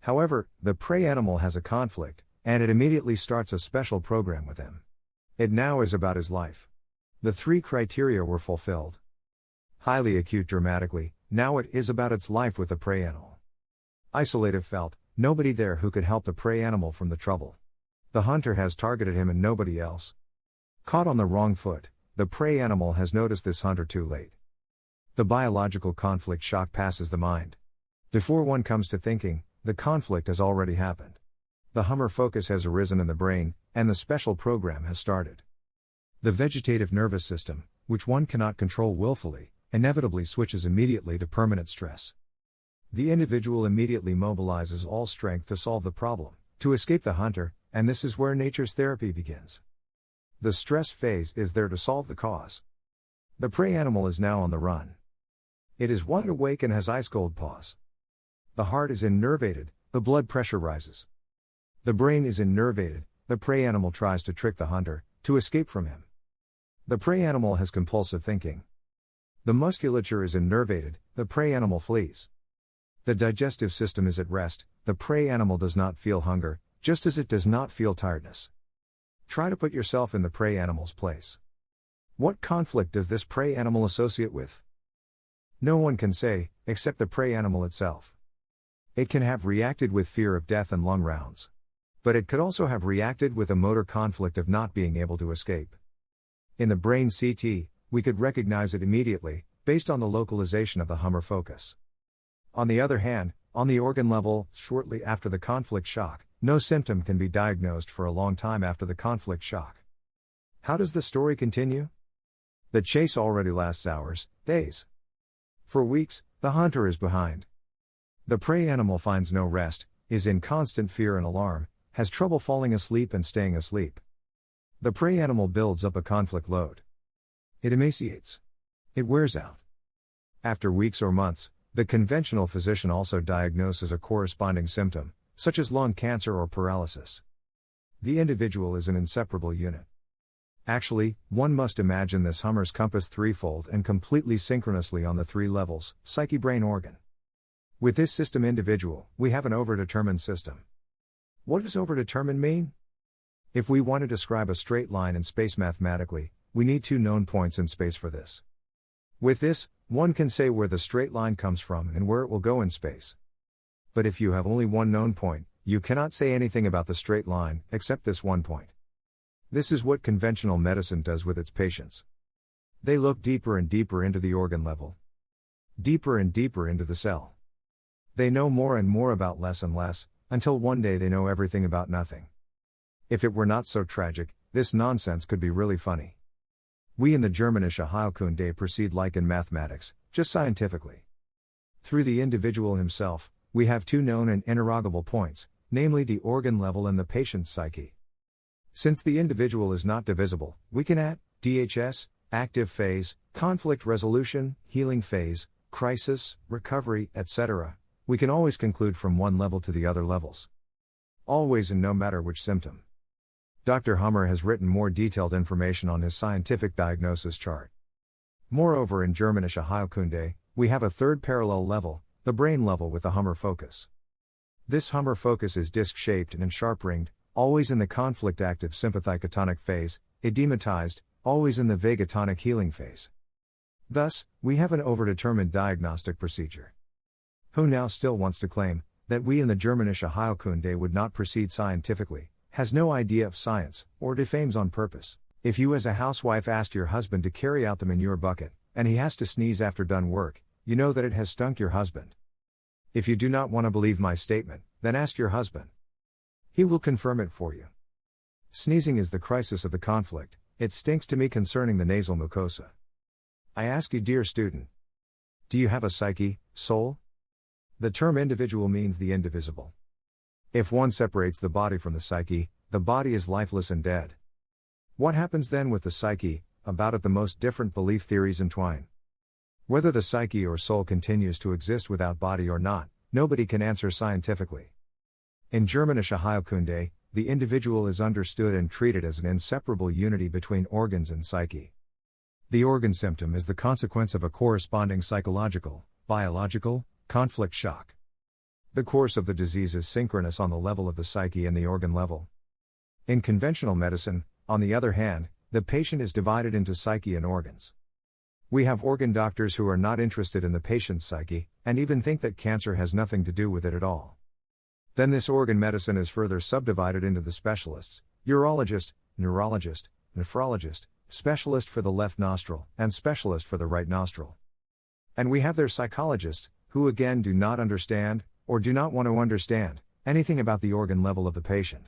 However, the prey animal has a conflict, and it immediately starts a special program with him. It now is about his life. The 3 criteria were fulfilled. Highly acute dramatically, now it is about its life with the prey animal. Isolated felt, nobody there who could help the prey animal from the trouble. The hunter has targeted him and nobody else. Caught on the wrong foot, the prey animal has noticed this hunter too late. The biological conflict shock passes the mind. Before one comes to thinking, the conflict has already happened. The humor focus has arisen in the brain, and the special program has started. The vegetative nervous system, which one cannot control willfully, inevitably switches immediately to permanent stress. The individual immediately mobilizes all strength to solve the problem, to escape the hunter, and this is where nature's therapy begins. The stress phase is there to solve the cause. The prey animal is now on the run. It is wide awake and has ice-cold paws. The heart is innervated, the blood pressure rises. The brain is innervated, the prey animal tries to trick the hunter, to escape from him. The prey animal has compulsive thinking. The musculature is innervated, the prey animal flees. The digestive system is at rest, the prey animal does not feel hunger, just as it does not feel tiredness. Try to put yourself in the prey animal's place. What conflict does this prey animal associate with? No one can say, except the prey animal itself. It can have reacted with fear of death and lung rounds. But it could also have reacted with a motor conflict of not being able to escape. In the brain CT, we could recognize it immediately, based on the localization of the humor focus. On the other hand, on the organ level, shortly after the conflict shock, no symptom can be diagnosed for a long time after the conflict shock. How does the story continue? The chase already lasts hours, days. For weeks, the hunter is behind. The prey animal finds no rest, is in constant fear and alarm, has trouble falling asleep and staying asleep. The prey animal builds up a conflict load. It emaciates. It wears out. After weeks or months, the conventional physician also diagnoses a corresponding symptom, such as lung cancer or paralysis. The individual is an inseparable unit. Actually, one must imagine this hummer's compass threefold and completely synchronously on the 3 levels, psyche, brain, organ. With this system individual, we have an overdetermined system. What does overdetermined mean? If we want to describe a straight line in space mathematically, we need 2 known points in space for this. With this, one can say where the straight line comes from and where it will go in space. But if you have only 1 known point, you cannot say anything about the straight line, except this 1 point. This is what conventional medicine does with its patients. They look deeper and deeper into the organ level. Deeper and deeper into the cell. They know more and more about less and less, until one day they know everything about nothing. If it were not so tragic, this nonsense could be really funny. We in the Germanische Heilkunde proceed like in mathematics, just scientifically. Through the individual himself, we have 2 known and interrogable points, namely the organ level and the patient's psyche. Since the individual is not divisible, we can add DHS, active phase, conflict resolution, healing phase, crisis, recovery, etc. We can always conclude from one level to the other levels. Always and no matter which symptom. Dr. Hummer has written more detailed information on his scientific diagnosis chart. Moreover, in Germanische Heilkunde, we have a third parallel level, the brain level with the Hummer focus. This Hummer focus is disc-shaped and sharp-ringed, always in the conflict-active sympathicotonic phase, edematized, always in the vagatonic healing phase. Thus, we have an overdetermined diagnostic procedure. Who now still wants to claim that we in the Germanische Heilkunde would not proceed scientifically, has no idea of science, or defames on purpose. If you as a housewife ask your husband to carry out the manure bucket, and he has to sneeze after done work, you know that it has stunk your husband. If you do not want to believe my statement, then ask your husband. He will confirm it for you. Sneezing is the crisis of the conflict, it stinks to me concerning the nasal mucosa. I ask you, dear student, do you have a psyche, soul? The term individual means the indivisible. If one separates the body from the psyche, the body is lifeless and dead. What happens then with the psyche? About it the most different belief theories entwine. Whether the psyche or soul continues to exist without body or not, nobody can answer scientifically. In Germanische Heilkunde, the individual is understood and treated as an inseparable unity between organs and psyche. The organ symptom is the consequence of a corresponding psychological, biological, conflict shock. The course of the disease is synchronous on the level of the psyche and the organ level. In conventional medicine, on the other hand, the patient is divided into psyche and organs. We have organ doctors who are not interested in the patient's psyche, and even think that cancer has nothing to do with it at all. Then this organ medicine is further subdivided into the specialists, urologist, neurologist, nephrologist, specialist for the left nostril, and specialist for the right nostril. And we have their psychologists, who again do not understand, or do not want to understand, anything about the organ level of the patient.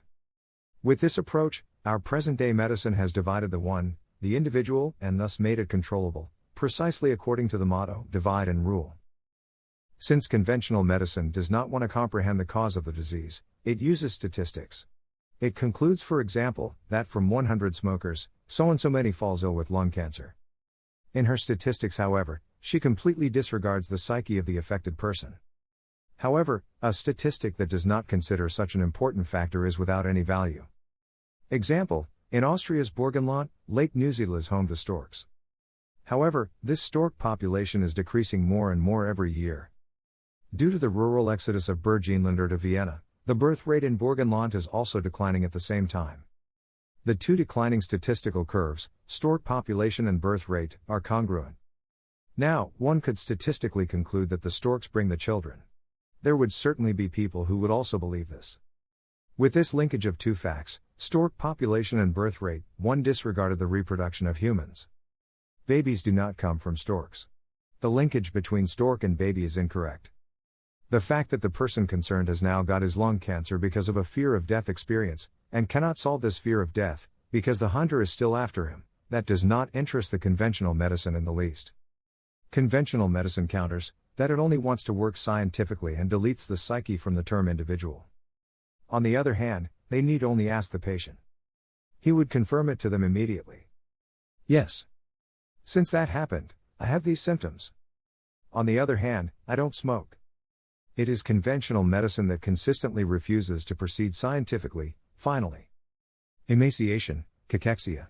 With this approach, our present-day medicine has divided the individual, and thus made it controllable, precisely according to the motto, divide and rule. Since conventional medicine does not want to comprehend the cause of the disease, it uses statistics. It concludes, for example, that from 100 smokers, so and so many falls ill with lung cancer. In her statistics, however, she completely disregards the psyche of the affected person. However, a statistic that does not consider such an important factor is without any value. Example, in Austria's Burgenland, Lake Neusiedl is home to storks. However, this stork population is decreasing more and more every year. Due to the rural exodus of Burgenländer to Vienna, the birth rate in Burgenland is also declining at the same time. The two declining statistical curves, stork population and birth rate, are congruent. Now, one could statistically conclude that the storks bring the children. There would certainly be people who would also believe this. With this linkage of two facts, stork population and birth rate, one disregarded the reproduction of humans. Babies do not come from storks. The linkage between stork and baby is incorrect. The fact that the person concerned has now got his lung cancer because of a fear of death experience, and cannot solve this fear of death, because the hunter is still after him, that does not interest the conventional medicine in the least. Conventional medicine counters that it only wants to work scientifically and deletes the psyche from the term individual. On the other hand, they need only ask the patient. He would confirm it to them immediately. Yes. Since that happened, I have these symptoms. On the other hand, I don't smoke. It is conventional medicine that consistently refuses to proceed scientifically, finally. Emaciation, cachexia.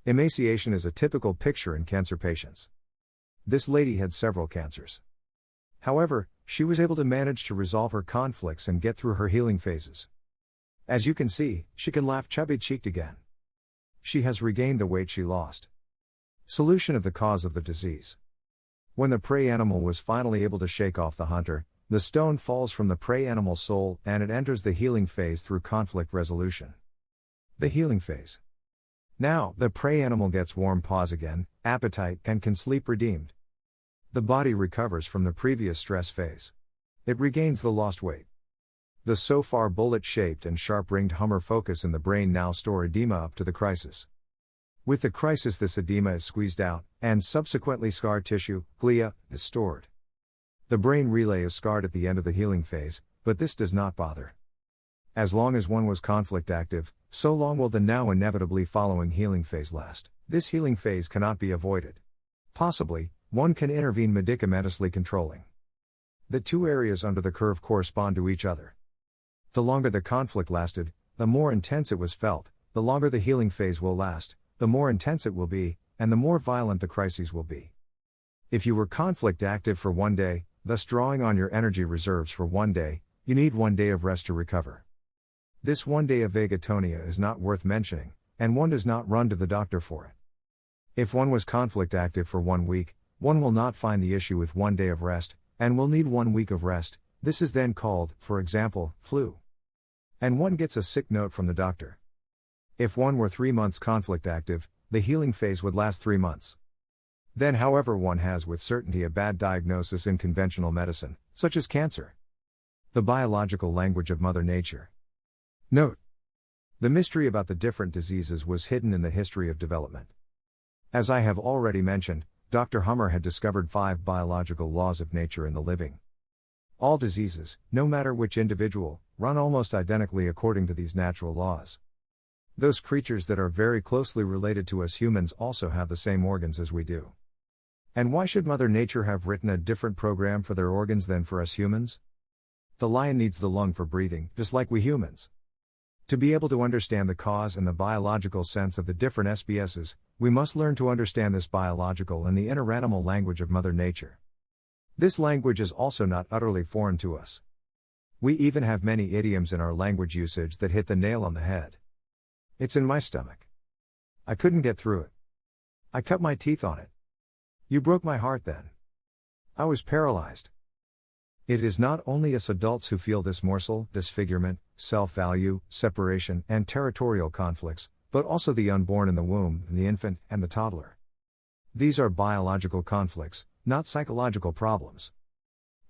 Emaciation is a typical picture in cancer patients. This lady had several cancers. However, she was able to manage to resolve her conflicts and get through her healing phases. As you can see, she can laugh chubby-cheeked again. She has regained the weight she lost. Solution of the cause of the disease. When the prey animal was finally able to shake off the hunter, the stone falls from the prey animal's soul and it enters the healing phase through conflict resolution. The healing phase. Now, the prey animal gets warm paws again, appetite, and can sleep redeemed. The body recovers from the previous stress phase. It regains the lost weight. The so far bullet-shaped and sharp-ringed Hummer focus in the brain now store edema up to the crisis. With the crisis, this edema is squeezed out, and subsequently scar tissue, glia, is stored. The brain relay is scarred at the end of the healing phase, but this does not bother. As long as one was conflict active, so long will the now inevitably following healing phase last. This healing phase cannot be avoided. Possibly, one can intervene medicamentously controlling. The two areas under the curve correspond to each other. The longer the conflict lasted, the more intense it was felt, the longer the healing phase will last, the more intense it will be, and the more violent the crises will be. If you were conflict active for 1 day, thus drawing on your energy reserves for 1 day, you need 1 day of rest to recover. This 1 day of vagatonia is not worth mentioning, and one does not run to the doctor for it. If one was conflict active for 1 week, one will not find the issue with 1 day of rest, and will need 1 week of rest. This is then called, for example, flu. And one gets a sick note from the doctor. If one were 3 months conflict active, the healing phase would last 3 months. Then, however, one has with certainty a bad diagnosis in conventional medicine, such as cancer. The biological language of Mother Nature. Note: the mystery about the different diseases was hidden in the history of development. As I have already mentioned, Dr. Hummer had discovered 5 biological laws of nature in the living. All diseases, no matter which individual, run almost identically according to these natural laws. Those creatures that are very closely related to us humans also have the same organs as we do. And why should Mother Nature have written a different program for their organs than for us humans? The lion needs the lung for breathing, just like we humans. To be able to understand the cause and the biological sense of the different SBSs, we must learn to understand this biological and the interanimal language of Mother Nature. This language is also not utterly foreign to us. We even have many idioms in our language usage that hit the nail on the head. It's in my stomach. I couldn't get through it. I cut my teeth on it. You broke my heart then. I was paralyzed. It is not only us adults who feel this morsel, disfigurement, self-value, separation, and territorial conflicts, but also the unborn in the womb, and the infant, and the toddler. These are biological conflicts, not psychological problems.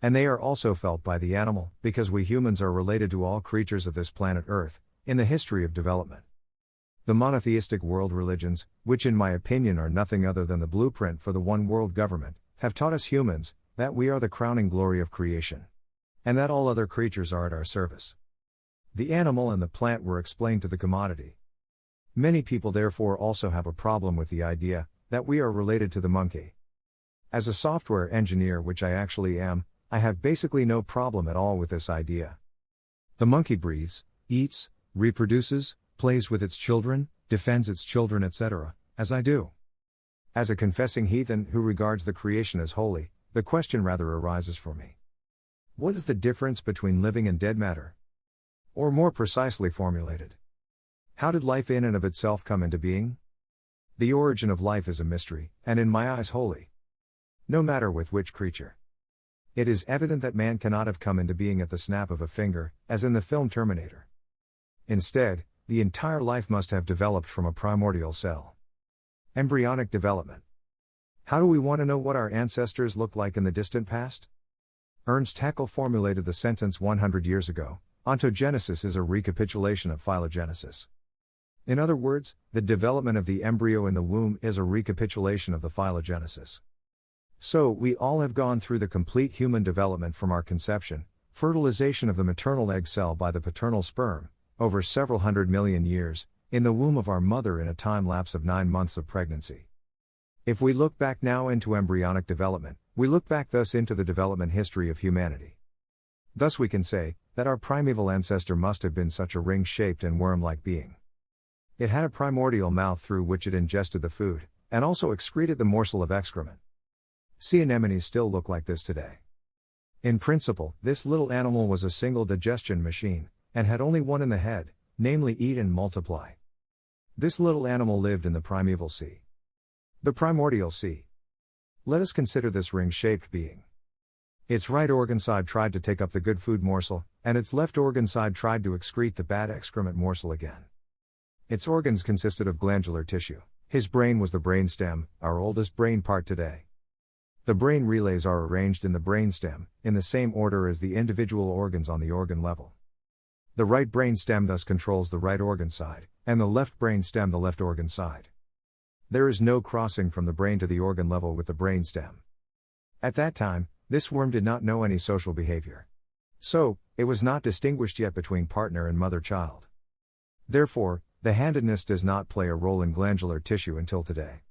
And they are also felt by the animal, because we humans are related to all creatures of this planet Earth, in the history of development. The monotheistic world religions, which in my opinion are nothing other than the blueprint for the one world government, have taught us humans, that we are the crowning glory of creation. And that all other creatures are at our service. The animal and the plant were explained to the commodity. Many people therefore also have a problem with the idea, that we are related to the monkey. As a software engineer, which I actually am, I have basically no problem at all with this idea. The monkey breathes, eats, reproduces, plays with its children, defends its children, etc., as I do. As a confessing heathen who regards the creation as holy, the question rather arises for me. What is the difference between living and dead matter? Or more precisely formulated, how did life in and of itself come into being? The origin of life is a mystery, and in my eyes holy. No matter with which creature. It is evident that man cannot have come into being at the snap of a finger, as in the film Terminator. Instead, the entire life must have developed from a primordial cell. Embryonic development. How do we want to know what our ancestors looked like in the distant past? Ernst Haeckel formulated the sentence 100 years ago, ontogenesis is a recapitulation of phylogenesis. In other words, the development of the embryo in the womb is a recapitulation of the phylogenesis. So, we all have gone through the complete human development from our conception, fertilization of the maternal egg cell by the paternal sperm, over several 100 million years, in the womb of our mother in a time lapse of 9 months of pregnancy. If we look back now into embryonic development, we look back thus into the development history of humanity. Thus we can say, that our primeval ancestor must have been such a ring-shaped and worm-like being. It had a primordial mouth through which it ingested the food, and also excreted the morsel of excrement. Sea anemones still look like this today. In principle, this little animal was a single digestion machine, and had only one in the head, namely eat and multiply. This little animal lived in the primeval sea. The primordial sea. Let us consider this ring-shaped being. Its right organ side tried to take up the good food morsel, and its left organ side tried to excrete the bad excrement morsel again. Its organs consisted of glandular tissue. His brain was the brainstem, our oldest brain part today. The brain relays are arranged in the brainstem, in the same order as the individual organs on the organ level. The right brainstem thus controls the right organ side, and the left brainstem the left organ side. There is no crossing from the brain to the organ level with the brainstem. At that time, this worm did not know any social behavior. So, it was not distinguished yet between partner and mother-child. Therefore, the handedness does not play a role in glandular tissue until today.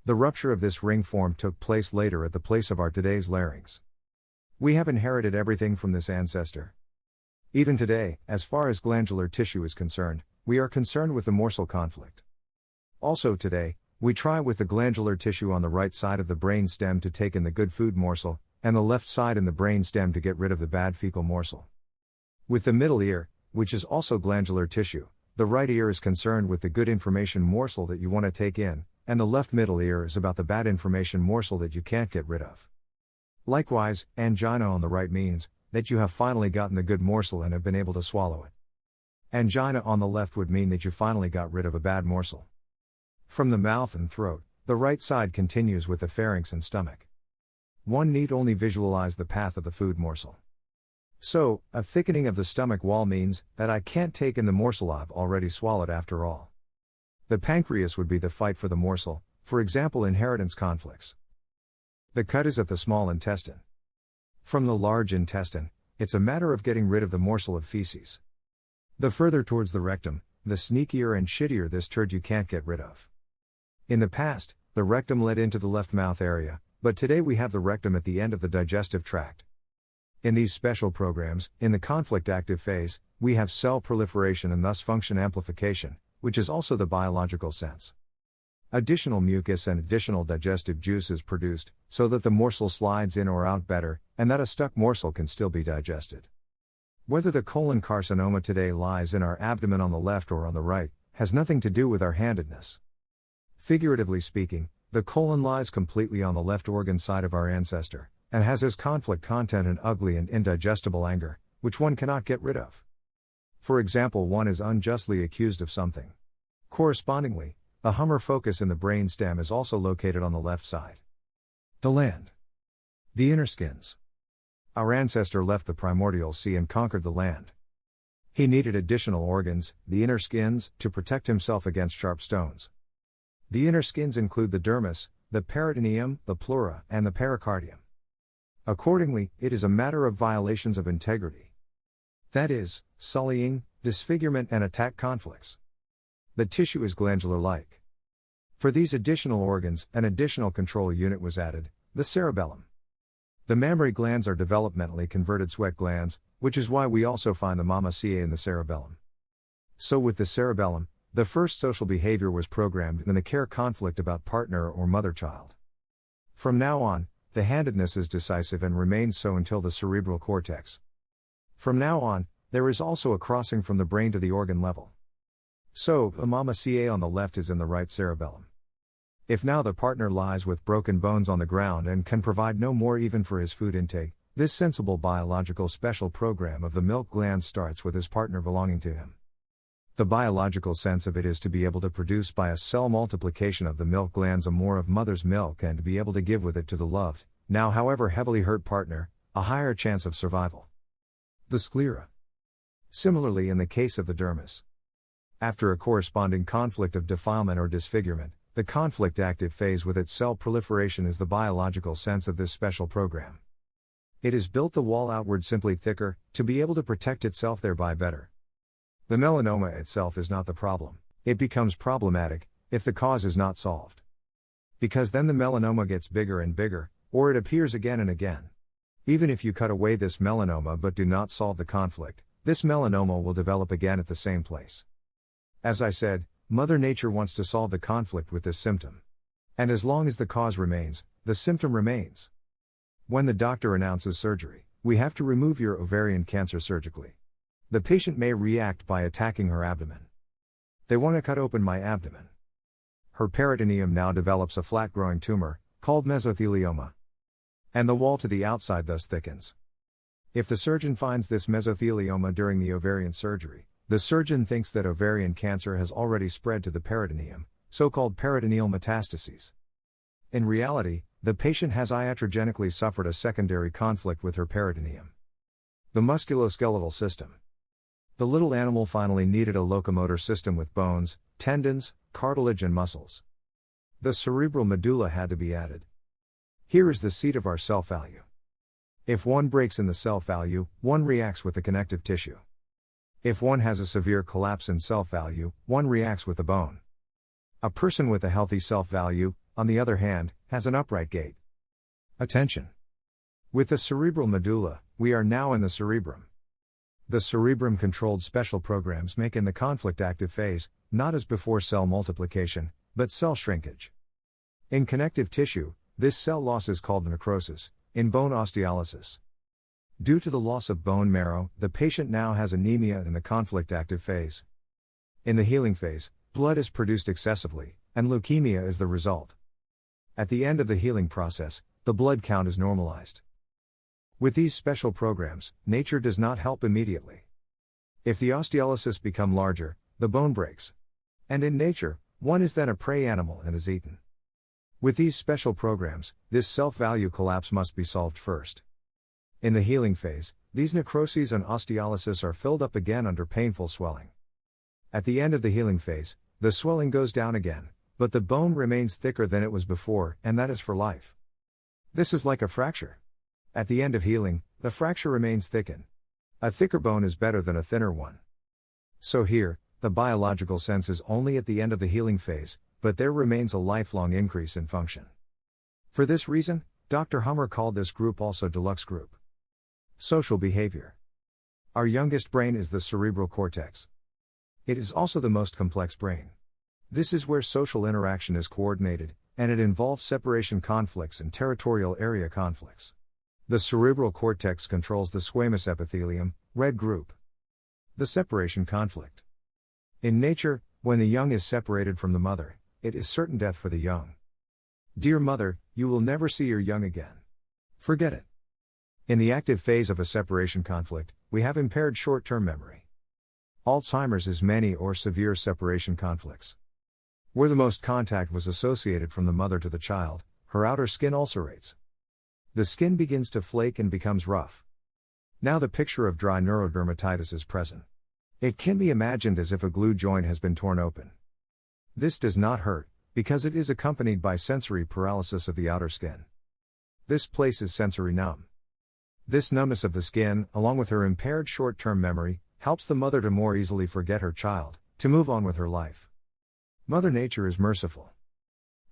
The rupture of this ring form took place later at the place of our today's larynx. We have inherited everything from this ancestor. Even today, as far as glandular tissue is concerned, we are concerned with the morsel conflict. Also today, we try with the glandular tissue on the right side of the brain stem to take in the good food morsel, and the left side in the brain stem to get rid of the bad fecal morsel. With the middle ear, which is also glandular tissue, the right ear is concerned with the good information morsel that you want to take in, and the left middle ear is about the bad information morsel that you can't get rid of. Likewise, angina on the right means that you have finally gotten the good morsel and have been able to swallow it. Angina on the left would mean that you finally got rid of a bad morsel. From the mouth and throat, the right side continues with the pharynx and stomach. One need only visualize the path of the food morsel. So, a thickening of the stomach wall means that I can't take in the morsel I've already swallowed after all. The pancreas would be the fight for the morsel, for example inheritance conflicts. The cut is at the small intestine. From the large intestine, it's a matter of getting rid of the morsel of feces. The further towards the rectum, the sneakier and shittier this turd you can't get rid of. In the past, the rectum led into the left mouth area, but today we have the rectum at the end of the digestive tract. In these special programs, in the conflict active phase, we have cell proliferation and thus function amplification, which is also the biological sense. Additional mucus and additional digestive juice is produced, so that the morsel slides in or out better, and that a stuck morsel can still be digested. Whether the colon carcinoma today lies in our abdomen on the left or on the right, has nothing to do with our handedness. Figuratively speaking, the colon lies completely on the left organ side of our ancestor, and has as conflict content an ugly and indigestible anger, which one cannot get rid of. For example, one is unjustly accused of something. Correspondingly, the Hummer focus in the brain stem is also located on the left side. The land. The inner skins. Our ancestor left the primordial sea and conquered the land. He needed additional organs, the inner skins, to protect himself against sharp stones. The inner skins include the dermis, the peritoneum, the pleura, and the pericardium. Accordingly, it is a matter of violations of integrity. That is, sullying, disfigurement and attack conflicts. The tissue is glandular-like. For these additional organs, an additional control unit was added, the cerebellum. The mammary glands are developmentally converted sweat glands, which is why we also find the mammaceae in the cerebellum. So with the cerebellum, the first social behavior was programmed in the care conflict about partner or mother-child. From now on, the handedness is decisive and remains so until the cerebral cortex. From now on, there is also a crossing from the brain to the organ level. So, the mammaceae on the left is in the right cerebellum. If now the partner lies with broken bones on the ground and can provide no more even for his food intake, this sensible biological special program of the milk gland starts with his partner belonging to him. The biological sense of it is to be able to produce by a cell multiplication of the milk glands a more of mother's milk and to be able to give with it to the loved, now however heavily hurt partner, a higher chance of survival. The sclera. Similarly in the case of the dermis. After a corresponding conflict of defilement or disfigurement, the conflict active phase with its cell proliferation is the biological sense of this special program. It is built the wall outward simply thicker, to be able to protect itself thereby better. The melanoma itself is not the problem. It becomes problematic, if the cause is not solved. Because then the melanoma gets bigger and bigger, or it appears again and again. Even if you cut away this melanoma but do not solve the conflict, this melanoma will develop again at the same place. As I said, Mother Nature wants to solve the conflict with this symptom. And as long as the cause remains, the symptom remains. When the doctor announces surgery, we have to remove your ovarian cancer surgically. The patient may react by attacking her abdomen. They want to cut open my abdomen. Her peritoneum now develops a flat-growing tumor, called mesothelioma. And the wall to the outside thus thickens. If the surgeon finds this mesothelioma during the ovarian surgery, the surgeon thinks that ovarian cancer has already spread to the peritoneum, so-called peritoneal metastases. In reality, the patient has iatrogenically suffered a secondary conflict with her peritoneum. The musculoskeletal system. The little animal finally needed a locomotor system with bones, tendons, cartilage and muscles. The cerebral medulla had to be added. Here is the seat of our self-value. If one breaks in the self-value, one reacts with the connective tissue. If one has a severe collapse in self-value, one reacts with the bone. A person with a healthy self-value, on the other hand, has an upright gait. Attention! With the cerebral medulla, we are now in the cerebrum. The cerebrum-controlled special programs make in the conflict active phase, not as before cell multiplication, but cell shrinkage. In connective tissue, this cell loss is called necrosis, in bone osteolysis. Due to the loss of bone marrow, the patient now has anemia in the conflict active phase. In the healing phase, blood is produced excessively, and leukemia is the result. At the end of the healing process, the blood count is normalized. With these special programs, nature does not help immediately. If the osteolysis become larger, the bone breaks. And in nature, one is then a prey animal and is eaten. With these special programs, this self-value collapse must be solved first. In the healing phase, these necroses and osteolysis are filled up again under painful swelling. At the end of the healing phase, the swelling goes down again, but the bone remains thicker than it was before, and that is for life. This is like a fracture. At the end of healing, the fracture remains thickened. A thicker bone is better than a thinner one. So here, the biological sense is only at the end of the healing phase, but there remains a lifelong increase in function. For this reason, Dr. Hummer called this group also deluxe group. Social behavior. Our youngest brain is the cerebral cortex. It is also the most complex brain. This is where social interaction is coordinated, and it involves separation conflicts and territorial area conflicts. The cerebral cortex controls the squamous epithelium, red group. The separation conflict. In nature, when the young is separated from the mother, it is certain death for the young. Dear mother, you will never see your young again. Forget it. In the active phase of a separation conflict, we have impaired short-term memory. Alzheimer's is many or severe separation conflicts. Where the most contact was associated from the mother to the child, her outer skin ulcerates. The skin begins to flake and becomes rough. Now the picture of dry neurodermatitis is present. It can be imagined as if a glue joint has been torn open. This does not hurt, because it is accompanied by sensory paralysis of the outer skin. This place is sensory numb. This numbness of the skin, along with her impaired short-term memory, helps the mother to more easily forget her child, to move on with her life. Mother Nature is merciful.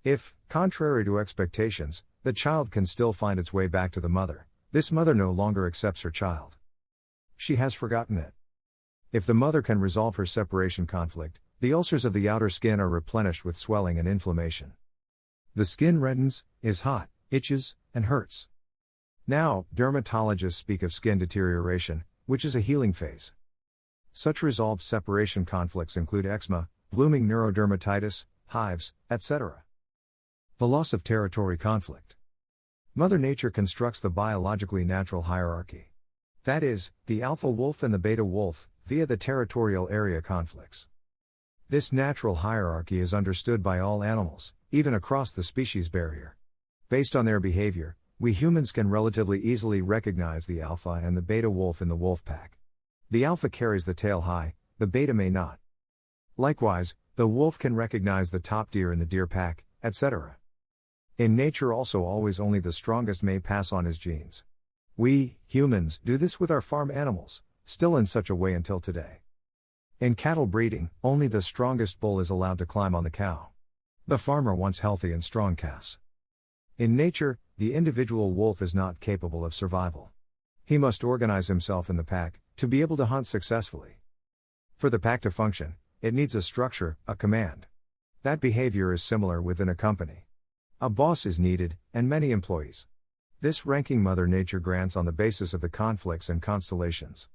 If, contrary to expectations, the child can still find its way back to the mother, this mother no longer accepts her child. She has forgotten it. If the mother can resolve her separation conflict, the ulcers of the outer skin are replenished with swelling and inflammation. The skin reddens, is hot, itches, and hurts. Now, dermatologists speak of skin deterioration, which is a healing phase. Such resolved separation conflicts include eczema, blooming neurodermatitis, hives, etc. The loss of territory conflict. Mother Nature constructs the biologically natural hierarchy. That is, the alpha wolf and the beta wolf, via the territorial area conflicts. This natural hierarchy is understood by all animals, even across the species barrier. Based on their behavior, we humans can relatively easily recognize the alpha and the beta wolf in the wolf pack. The alpha carries the tail high, the beta may not. Likewise, the wolf can recognize the top deer in the deer pack, etc. In nature also always only the strongest may pass on his genes. We, humans, do this with our farm animals, still in such a way until today. In cattle breeding, only the strongest bull is allowed to climb on the cow. The farmer wants healthy and strong calves. In nature, the individual wolf is not capable of survival. He must organize himself in the pack, to be able to hunt successfully. For the pack to function, it needs a structure, a command. That behavior is similar within a company. A boss is needed, and many employees. This ranking Mother Nature grants on the basis of the conflicts and constellations.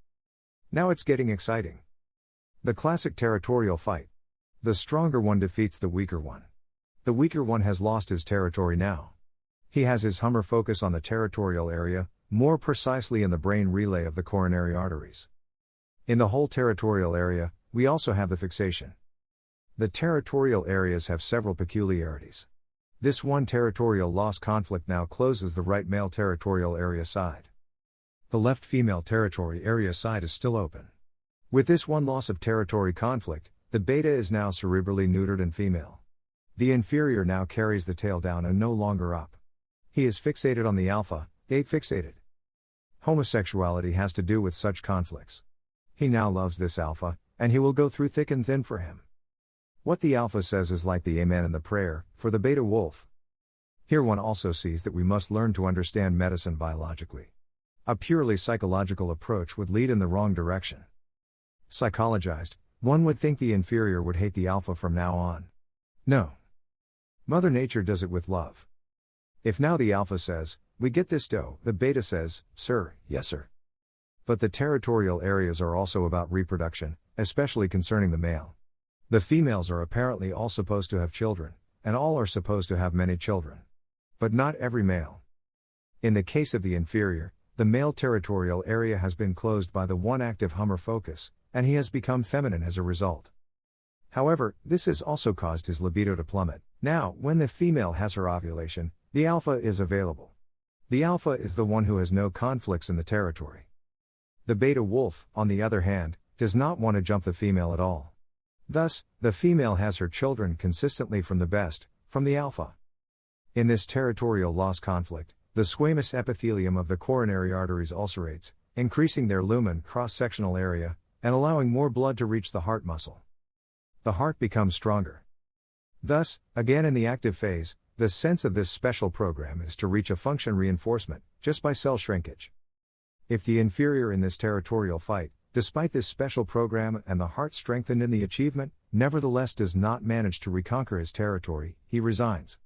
Now it's getting exciting. The classic territorial fight. The stronger one defeats the weaker one. The weaker one has lost his territory now. He has his Hummer focus on the territorial area, more precisely in the brain relay of the coronary arteries. In the whole territorial area, we also have the fixation. The territorial areas have several peculiarities. This one territorial loss conflict now closes the right male territorial area side. The left female territory area side is still open. With this one loss of territory conflict, the beta is now cerebrally neutered and female. The inferior now carries the tail down and no longer up. He is fixated on the alpha, fixated. Homosexuality has to do with such conflicts. He now loves this alpha, and he will go through thick and thin for him. What the alpha says is like the amen and the prayer, for the beta wolf. Here one also sees that we must learn to understand medicine biologically. A purely psychological approach would lead in the wrong direction. Psychologized, one would think the inferior would hate the alpha from now on. No. Mother Nature does it with love. If now the alpha says, "We get this dough," the beta says, "Sir, yes sir." But the territorial areas are also about reproduction, especially concerning the male. The females are apparently all supposed to have children, and all are supposed to have many children. But not every male. In the case of the inferior, the male territorial area has been closed by the one active Hummer focus, and he has become feminine as a result. However, this has also caused his libido to plummet. Now, when the female has her ovulation, the alpha is available. The alpha is the one who has no conflicts in the territory. The beta wolf, on the other hand, does not want to jump the female at all. Thus, the female has her children consistently from the alpha. In this territorial loss conflict, the squamous epithelium of the coronary arteries ulcerates, increasing their lumen cross-sectional area, and allowing more blood to reach the heart muscle. The heart becomes stronger. Thus, again in the active phase, the sense of this special program is to reach a function reinforcement, just by cell shrinkage. If the inferior in this territorial fight, despite this special program and the heart strengthened in the achievement, nevertheless does not manage to reconquer his territory, he resigns.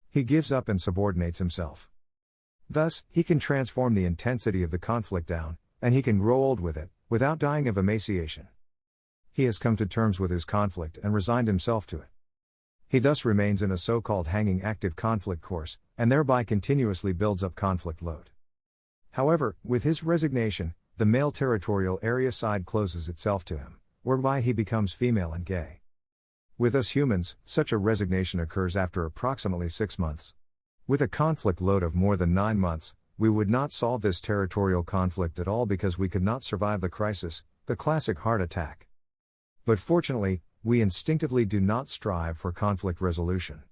He gives up and subordinates himself. Thus, he can transform the intensity of the conflict down, and he can grow old with it, without dying of emaciation. He has come to terms with his conflict and resigned himself to it. He thus remains in a so-called hanging active conflict course, and thereby continuously builds up conflict load. However, with his resignation, the male territorial area side closes itself to him, whereby he becomes female and gay. With us humans, such a resignation occurs after approximately 6 months. With a conflict load of more than 9 months, we would not solve this territorial conflict at all because we could not survive the crisis, the classic heart attack. But fortunately, we instinctively do not strive for conflict resolution.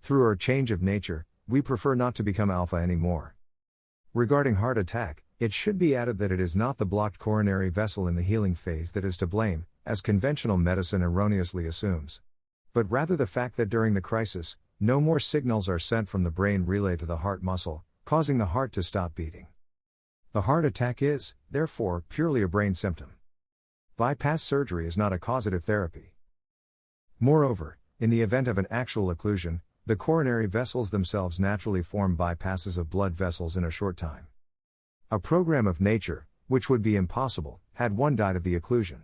Through our change of nature, we prefer not to become alpha anymore. Regarding heart attack, it should be added that it is not the blocked coronary vessel in the healing phase that is to blame, as conventional medicine erroneously assumes. But rather the fact that during the crisis, no more signals are sent from the brain relay to the heart muscle, causing the heart to stop beating. The heart attack is, therefore, purely a brain symptom. Bypass surgery is not a causative therapy. Moreover, in the event of an actual occlusion, the coronary vessels themselves naturally form bypasses of blood vessels in a short time. A program of nature, which would be impossible, had one died of the occlusion.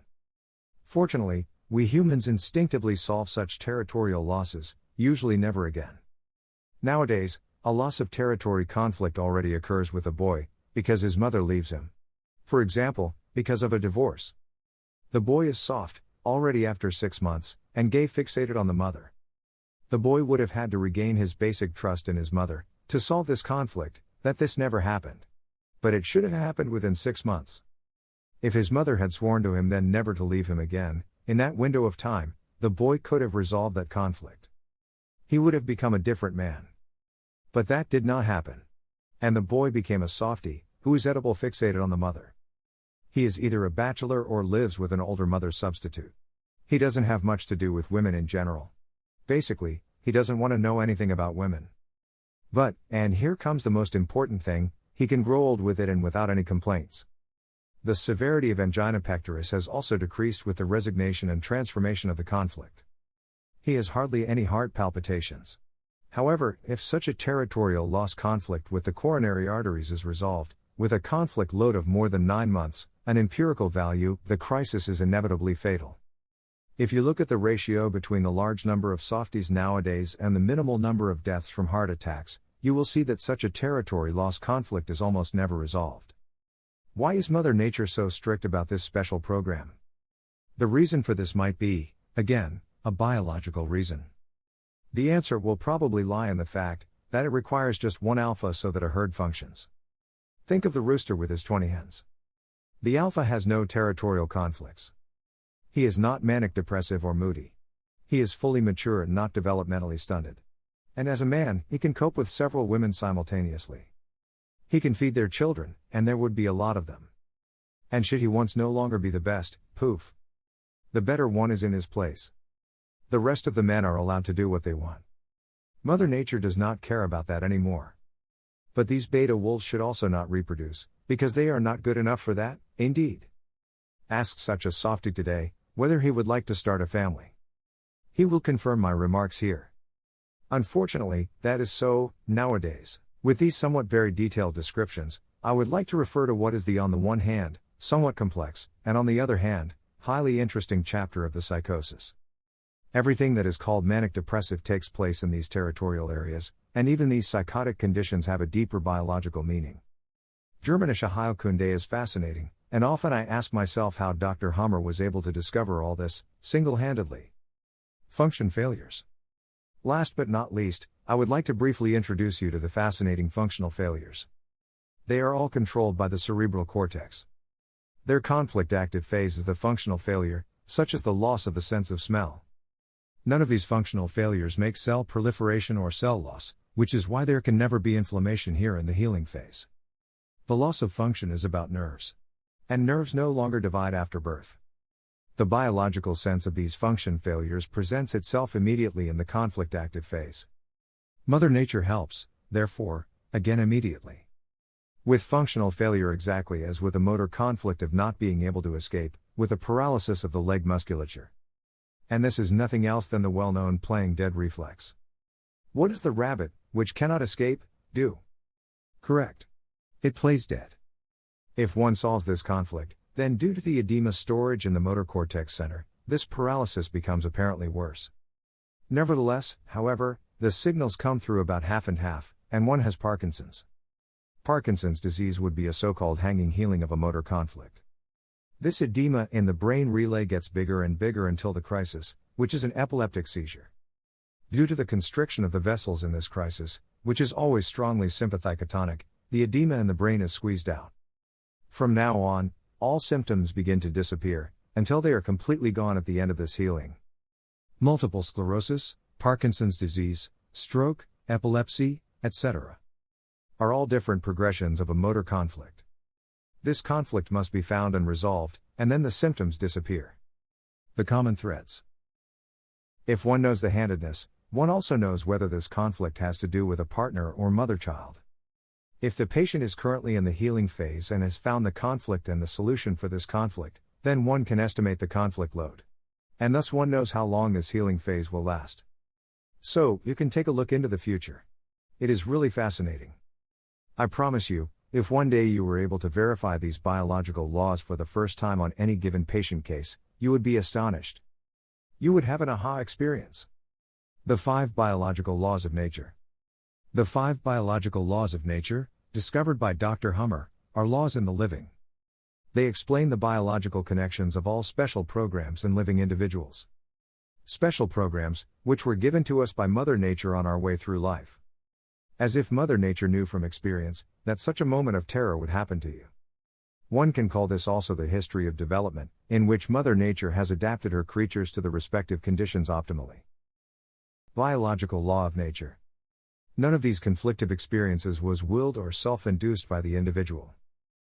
Fortunately, we humans instinctively solve such territorial losses, usually never again. Nowadays, a loss of territory conflict already occurs with a boy, because his mother leaves him. For example, because of a divorce. The boy is soft, already after 6 months, and gay fixated on the mother. The boy would have had to regain his basic trust in his mother, to solve this conflict, that this never happened. But it should have happened within 6 months. If his mother had sworn to him then never to leave him again, in that window of time, the boy could have resolved that conflict. He would have become a different man. But that did not happen. And the boy became a softie, who is edible fixated on the mother. He is either a bachelor or lives with an older mother substitute. He doesn't have much to do with women in general. Basically, he doesn't want to know anything about women. But, and here comes the most important thing, he can grow old with it and without any complaints. The severity of angina pectoris has also decreased with the resignation and transformation of the conflict. He has hardly any heart palpitations. However, if such a territorial loss conflict with the coronary arteries is resolved, with a conflict load of more than 9 months, an empirical value, the crisis is inevitably fatal. If you look at the ratio between the large number of softies nowadays and the minimal number of deaths from heart attacks, you will see that such a territory loss conflict is almost never resolved. Why is Mother Nature so strict about this special program? The reason for this might be, again, a biological reason. The answer will probably lie in the fact that it requires just one alpha so that a herd functions. Think of the rooster with his 20 hens. The alpha has no territorial conflicts. He is not manic-depressive or moody. He is fully mature and not developmentally stunted. And as a man, he can cope with several women simultaneously. He can feed their children, and there would be a lot of them. And should he once no longer be the best, poof. The better one is in his place. The rest of the men are allowed to do what they want. Mother Nature does not care about that anymore. But these beta wolves should also not reproduce, because they are not good enough for that, indeed. Ask such a softy today, whether he would like to start a family. He will confirm my remarks here. Unfortunately, that is so, nowadays. With these somewhat very detailed descriptions, I would like to refer to what is the on the one hand, somewhat complex, and on the other hand, highly interesting chapter of the psychosis. Everything that is called manic depressive takes place in these territorial areas, and even these psychotic conditions have a deeper biological meaning. Germanische Heilkunde is fascinating, and often I ask myself how Dr. Hummer was able to discover all this, single-handedly. Function failures. Last but not least, I would like to briefly introduce you to the fascinating functional failures. They are all controlled by the cerebral cortex. Their conflict-active phase is the functional failure, such as the loss of the sense of smell. None of these functional failures make cell proliferation or cell loss, which is why there can never be inflammation here in the healing phase. The loss of function is about nerves. And nerves no longer divide after birth. The biological sense of these function failures presents itself immediately in the conflict-active phase. Mother Nature helps, therefore, again immediately. With functional failure exactly as with a motor conflict of not being able to escape, with a paralysis of the leg musculature. And this is nothing else than the well-known playing dead reflex. What does the rabbit, which cannot escape, do? Correct. It plays dead. If one solves this conflict, then due to the edema storage in the motor cortex center, this paralysis becomes apparently worse. Nevertheless, however, the signals come through about half and half, and one has Parkinson's. Parkinson's disease would be a so-called hanging healing of a motor conflict. This edema in the brain relay gets bigger and bigger until the crisis, which is an epileptic seizure. Due to the constriction of the vessels in this crisis, which is always strongly sympathicotonic, the edema in the brain is squeezed out. From now on, all symptoms begin to disappear, until they are completely gone at the end of this healing. Multiple sclerosis, Parkinson's disease, stroke, epilepsy, etc. are all different progressions of a motor conflict. This conflict must be found and resolved, and then the symptoms disappear. The common threads. If one knows the handedness, one also knows whether this conflict has to do with a partner or mother-child. If the patient is currently in the healing phase and has found the conflict and the solution for this conflict, then one can estimate the conflict load. And thus one knows how long this healing phase will last. So, you can take a look into the future. It is really fascinating. I promise you, if one day you were able to verify these biological laws for the first time on any given patient case, you would be astonished. You would have an aha experience. The 5 biological laws of nature. The 5 biological laws of nature, discovered by Dr. Hummer, are laws in the living. They explain the biological connections of all special programs in living individuals. Special programs, which were given to us by Mother Nature on our way through life. As if Mother Nature knew from experience, that such a moment of terror would happen to you. One can call this also the history of development, in which Mother Nature has adapted her creatures to the respective conditions optimally. Biological law of nature. None of these conflictive experiences was willed or self-induced by the individual.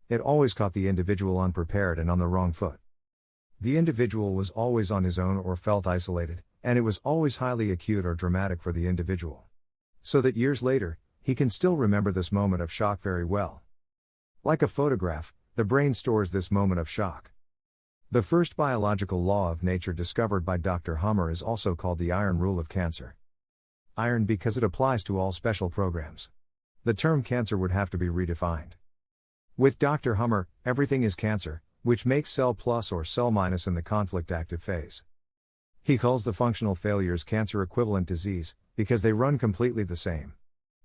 It always caught the individual unprepared and on the wrong foot. The individual was always on his own or felt isolated, and it was always highly acute or dramatic for the individual. So that years later, he can still remember this moment of shock very well. Like a photograph, the brain stores this moment of shock. The first biological law of nature discovered by Dr. Hummer is also called the iron rule of cancer. Iron because it applies to all special programs. The term cancer would have to be redefined. With Dr. Hummer, everything is cancer, which makes cell plus or cell minus in the conflict active phase. He calls the functional failures cancer equivalent disease, because they run completely the same.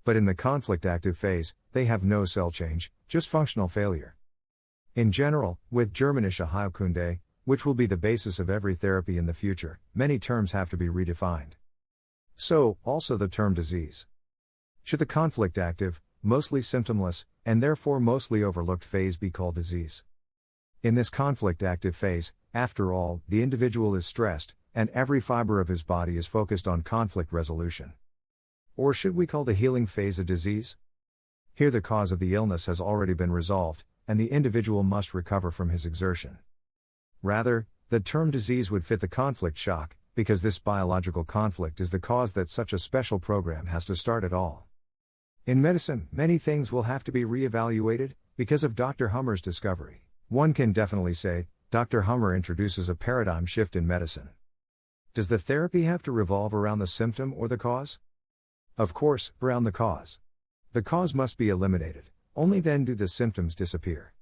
But in the conflict active phase, they have no cell change, just functional failure. In general, with Germanische Heilkunde, which will be the basis of every therapy in the future, many terms have to be redefined. So, also the term disease. Should the conflict active, mostly symptomless, and therefore mostly overlooked phase be called disease? In this conflict active phase, after all, the individual is stressed, and every fiber of his body is focused on conflict resolution. Or should we call the healing phase a disease? Here the cause of the illness has already been resolved, and the individual must recover from his exertion. Rather, the term disease would fit the conflict shock, because this biological conflict is the cause that such a special program has to start at all. In medicine, many things will have to be re-evaluated because of Dr. Hummer's discovery. One can definitely say, Dr. Hummer introduces a paradigm shift in medicine. Does the therapy have to revolve around the symptom or the cause? Of course, around the cause. The cause must be eliminated, only then do the symptoms disappear.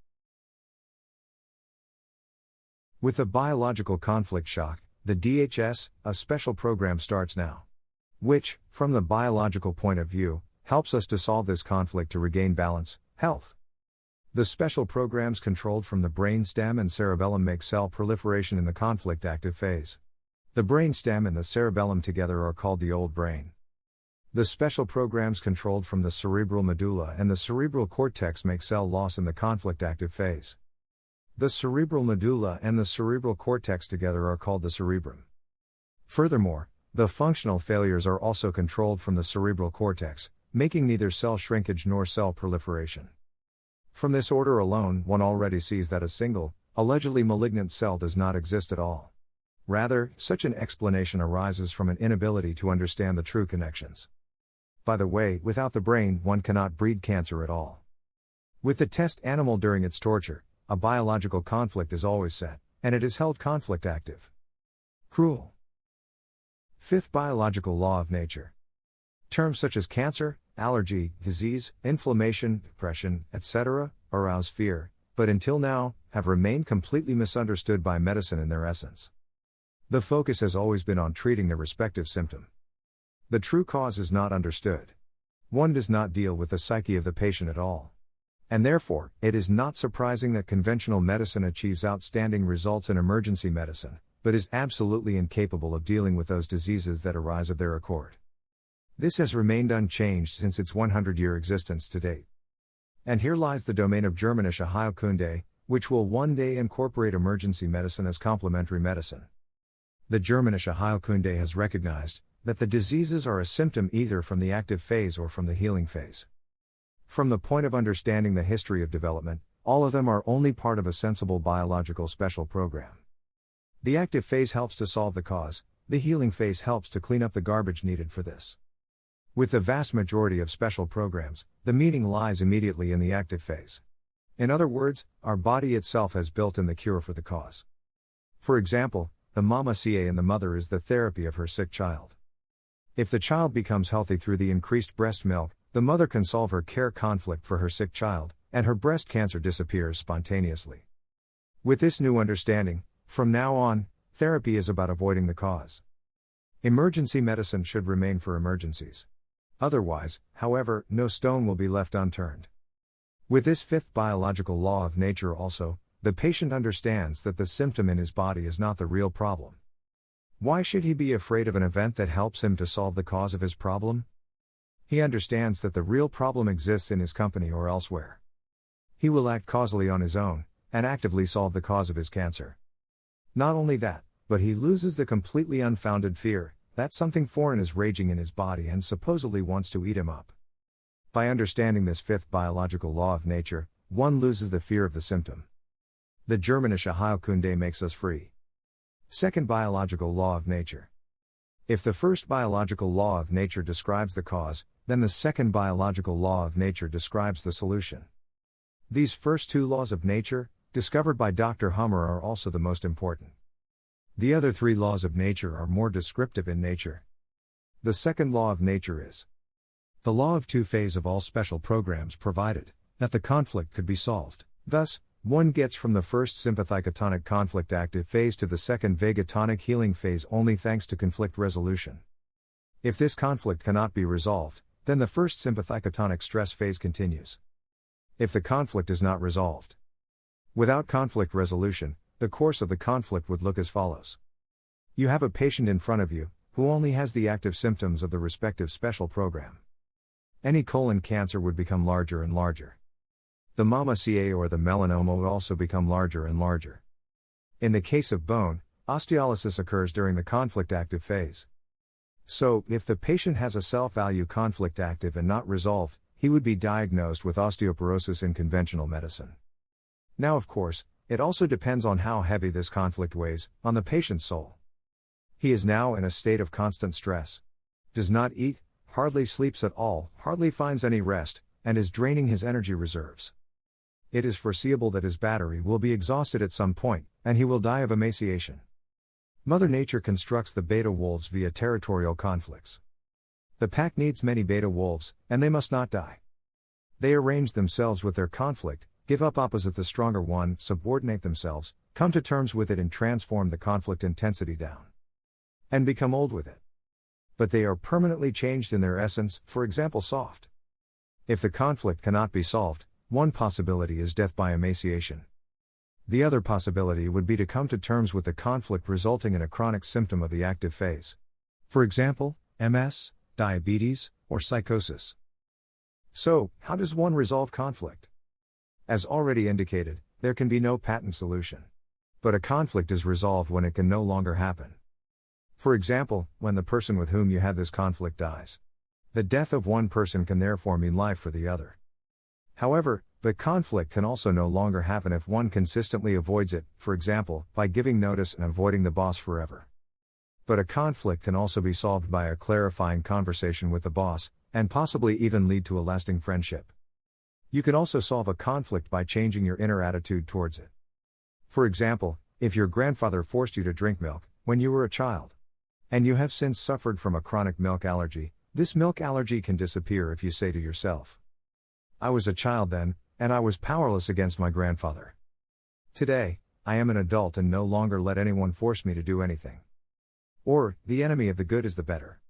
With the biological conflict shock, the DHS, a special program starts now. Which, from the biological point of view, helps us to solve this conflict to regain balance, health. The special programs controlled from the brainstem and cerebellum make cell proliferation in the conflict active phase. The brainstem and the cerebellum together are called the old brain. The special programs controlled from the cerebral medulla and the cerebral cortex make cell loss in the conflict active phase. The cerebral medulla and the cerebral cortex together are called the cerebrum. Furthermore, the functional failures are also controlled from the cerebral cortex, making neither cell shrinkage nor cell proliferation. From this order alone, one already sees that a single, allegedly malignant cell does not exist at all. Rather, such an explanation arises from an inability to understand the true connections. By the way, without the brain, one cannot breed cancer at all. With the test animal during its torture, a biological conflict is always set, and it is held conflict active. Cruel. Fifth biological law of nature. Terms such as cancer, allergy, disease, inflammation, depression, etc., arouse fear, but until now, have remained completely misunderstood by medicine in their essence. The focus has always been on treating the respective symptom. The true cause is not understood. One does not deal with the psyche of the patient at all. And therefore, it is not surprising that conventional medicine achieves outstanding results in emergency medicine, but is absolutely incapable of dealing with those diseases that arise of their accord. This has remained unchanged since its 100-year existence to date. And here lies the domain of Germanische Heilkunde, which will one day incorporate emergency medicine as complementary medicine. The Germanische Heilkunde has recognized that the diseases are a symptom either from the active phase or from the healing phase. From the point of understanding the history of development, all of them are only part of a sensible biological special program. The active phase helps to solve the cause, the healing phase helps to clean up the garbage needed for this. With the vast majority of special programs, the meaning lies immediately in the active phase. In other words, our body itself has built in the cure for the cause. For example, the mama ca in the mother is the therapy of her sick child. If the child becomes healthy through the increased breast milk, the mother can solve her care conflict for her sick child, and her breast cancer disappears spontaneously. With this new understanding, from now on, therapy is about avoiding the cause. Emergency medicine should remain for emergencies. Otherwise, however, no stone will be left unturned. With this fifth biological law of nature also, the patient understands that the symptom in his body is not the real problem. Why should he be afraid of an event that helps him to solve the cause of his problem? He understands that the real problem exists in his company or elsewhere. He will act causally on his own, and actively solve the cause of his cancer. Not only that, but he loses the completely unfounded fear that something foreign is raging in his body and supposedly wants to eat him up. By understanding this fifth biological law of nature, one loses the fear of the symptom. The Germanische Heilkunde makes us free. Second biological law of nature. If the first biological law of nature describes the cause, then the second biological law of nature describes the solution. These first two laws of nature, discovered by Dr. Hummer, are also the most important. The other three laws of nature are more descriptive in nature. The second law of nature is the law of two-phase of all special programs provided that the conflict could be solved. Thus, one gets from the first sympathicotonic conflict active phase to the second vagatonic healing phase only thanks to conflict resolution. If this conflict cannot be resolved, then the first sympathicotonic stress phase continues. If the conflict is not resolved, without conflict resolution, the course of the conflict would look as follows. You have a patient in front of you, who only has the active symptoms of the respective special program. Any colon cancer would become larger and larger. The mama ca or the melanoma would also become larger and larger. In the case of bone, osteolysis occurs during the conflict active phase. So, if the patient has a self-value conflict active and not resolved, he would be diagnosed with osteoporosis in conventional medicine. Now of course, it also depends on how heavy this conflict weighs on the patient's soul. He is now in a state of constant stress. Does not eat, hardly sleeps at all, hardly finds any rest, and is draining his energy reserves. It is foreseeable that his battery will be exhausted at some point, and he will die of emaciation. Mother Nature constructs the beta wolves via territorial conflicts. The pack needs many beta wolves, and they must not die. They arrange themselves with their conflict, give up opposite the stronger one, subordinate themselves, come to terms with it and transform the conflict intensity down. And become old with it. But they are permanently changed in their essence, for example soft. If the conflict cannot be solved, one possibility is death by emaciation. The other possibility would be to come to terms with the conflict resulting in a chronic symptom of the active phase. For example, MS, diabetes, or psychosis. So, how does one resolve conflict? As already indicated, there can be no patent solution. But a conflict is resolved when it can no longer happen. For example, when the person with whom you had this conflict dies. The death of one person can therefore mean life for the other. However, the conflict can also no longer happen if one consistently avoids it, for example, by giving notice and avoiding the boss forever. But a conflict can also be solved by a clarifying conversation with the boss, and possibly even lead to a lasting friendship. You can also solve a conflict by changing your inner attitude towards it. For example, if your grandfather forced you to drink milk when you were a child, and you have since suffered from a chronic milk allergy, this milk allergy can disappear if you say to yourself, "I was a child then, and I was powerless against my grandfather. Today, I am an adult and no longer let anyone force me to do anything." Or, the enemy of the good is the better.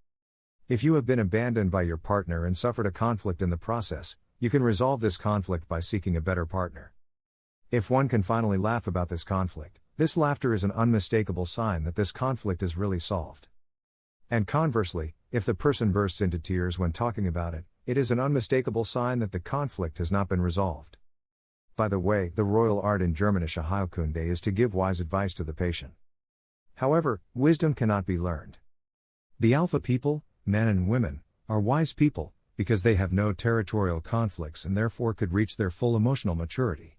If you have been abandoned by your partner and suffered a conflict in the process, you can resolve this conflict by seeking a better partner. If one can finally laugh about this conflict, this laughter is an unmistakable sign that this conflict is really solved. And conversely, if the person bursts into tears when talking about it, it is an unmistakable sign that the conflict has not been resolved. By the way, the royal art in Germanische Heilkunde is to give wise advice to the patient. However, wisdom cannot be learned. The alpha people, men and women, are wise people, because they have no territorial conflicts and therefore could reach their full emotional maturity.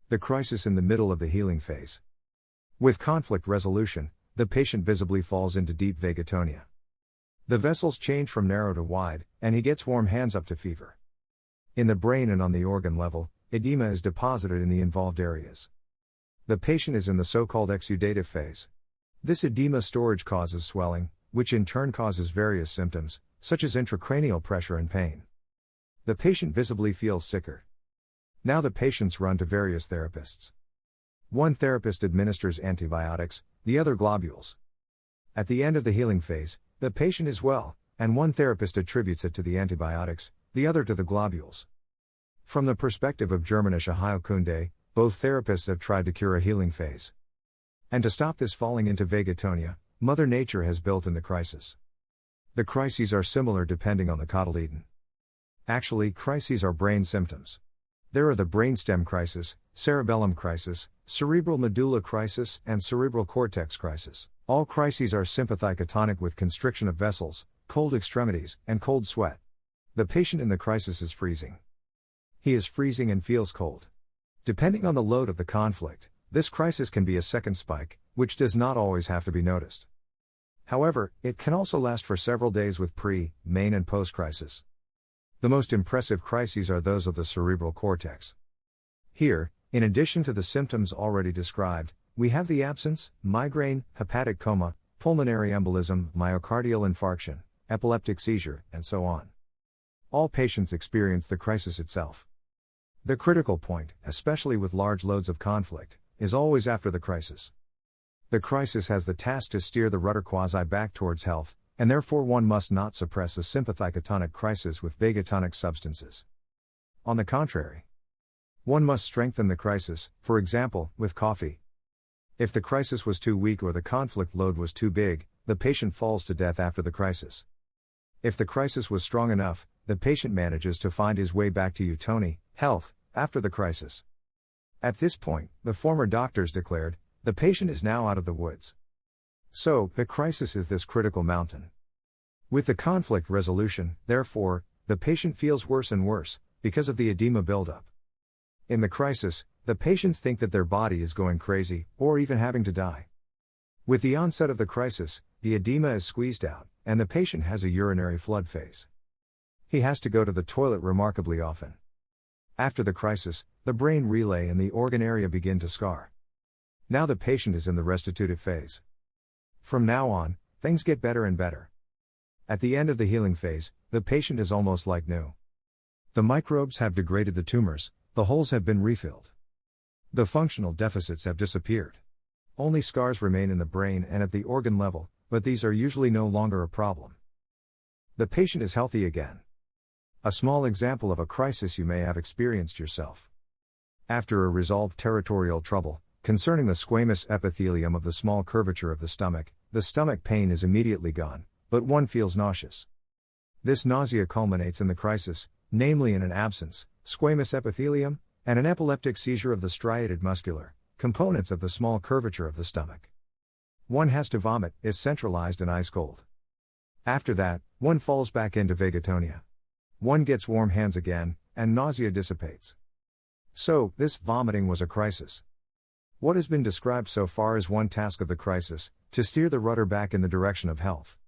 The crisis in the middle of the healing phase. With conflict resolution, the patient visibly falls into deep vagatonia. The vessels change from narrow to wide, and he gets warm hands up to fever. In the brain and on the organ level, edema is deposited in the involved areas. The patient is in the so-called exudative phase. This edema storage causes swelling, which in turn causes various symptoms, such as intracranial pressure and pain. The patient visibly feels sicker. Now the patients run to various therapists. One therapist administers antibiotics, the other globules. At the end of the healing phase, the patient is well, and one therapist attributes it to the antibiotics, the other to the globules. From the perspective of Germanische Heilkunde, both therapists have tried to cure a healing phase. And to stop this falling into vagatonia, Mother Nature has built in the crisis. The crises are similar depending on the cotyledon. Actually, crises are brain symptoms. There are the brainstem crisis, cerebellum crisis, cerebral medulla crisis, and cerebral cortex crisis. All crises are sympathicotonic with constriction of vessels, cold extremities, and cold sweat. The patient in the crisis is freezing. He is freezing and feels cold. Depending on the load of the conflict, this crisis can be a second spike, which does not always have to be noticed. However, it can also last for several days with pre, main and post-crisis. The most impressive crises are those of the cerebral cortex. Here, in addition to the symptoms already described, we have the absence, migraine, hepatic coma, pulmonary embolism, myocardial infarction, epileptic seizure, and so on. All patients experience the crisis itself. The critical point, especially with large loads of conflict, is always after the crisis. The crisis has the task to steer the rudder quasi back towards health, and therefore one must not suppress a sympathicotonic crisis with vagatonic substances. On the contrary, one must strengthen the crisis, for example, with coffee. If the crisis was too weak or the conflict load was too big, the patient falls to death after the crisis. If the crisis was strong enough, the patient manages to find his way back to eutony, health, after the crisis. At this point, the former doctors declared, the patient is now out of the woods. So, the crisis is this critical mountain. With the conflict resolution, therefore, the patient feels worse and worse, because of the edema buildup. In the crisis, the patients think that their body is going crazy, or even having to die. With the onset of the crisis, the edema is squeezed out, and the patient has a urinary flood phase. He has to go to the toilet remarkably often. After the crisis, the brain relay and the organ area begin to scar. Now the patient is in the restitutive phase. From now on, things get better and better. At the end of the healing phase, the patient is almost like new. The microbes have degraded the tumors, the holes have been refilled. The functional deficits have disappeared. Only scars remain in the brain and at the organ level, but these are usually no longer a problem. The patient is healthy again. A small example of a crisis you may have experienced yourself. After a resolved territorial trouble, concerning the squamous epithelium of the small curvature of the stomach pain is immediately gone, but one feels nauseous. This nausea culminates in the crisis, namely in an absence, squamous epithelium, and an epileptic seizure of the striated muscular components of the small curvature of the stomach. One has to vomit, is centralized and ice cold. After that, one falls back into vagatonia. One gets warm hands again, and nausea dissipates. So, this vomiting was a crisis. What has been described so far is one task of the crisis, to steer the rudder back in the direction of health.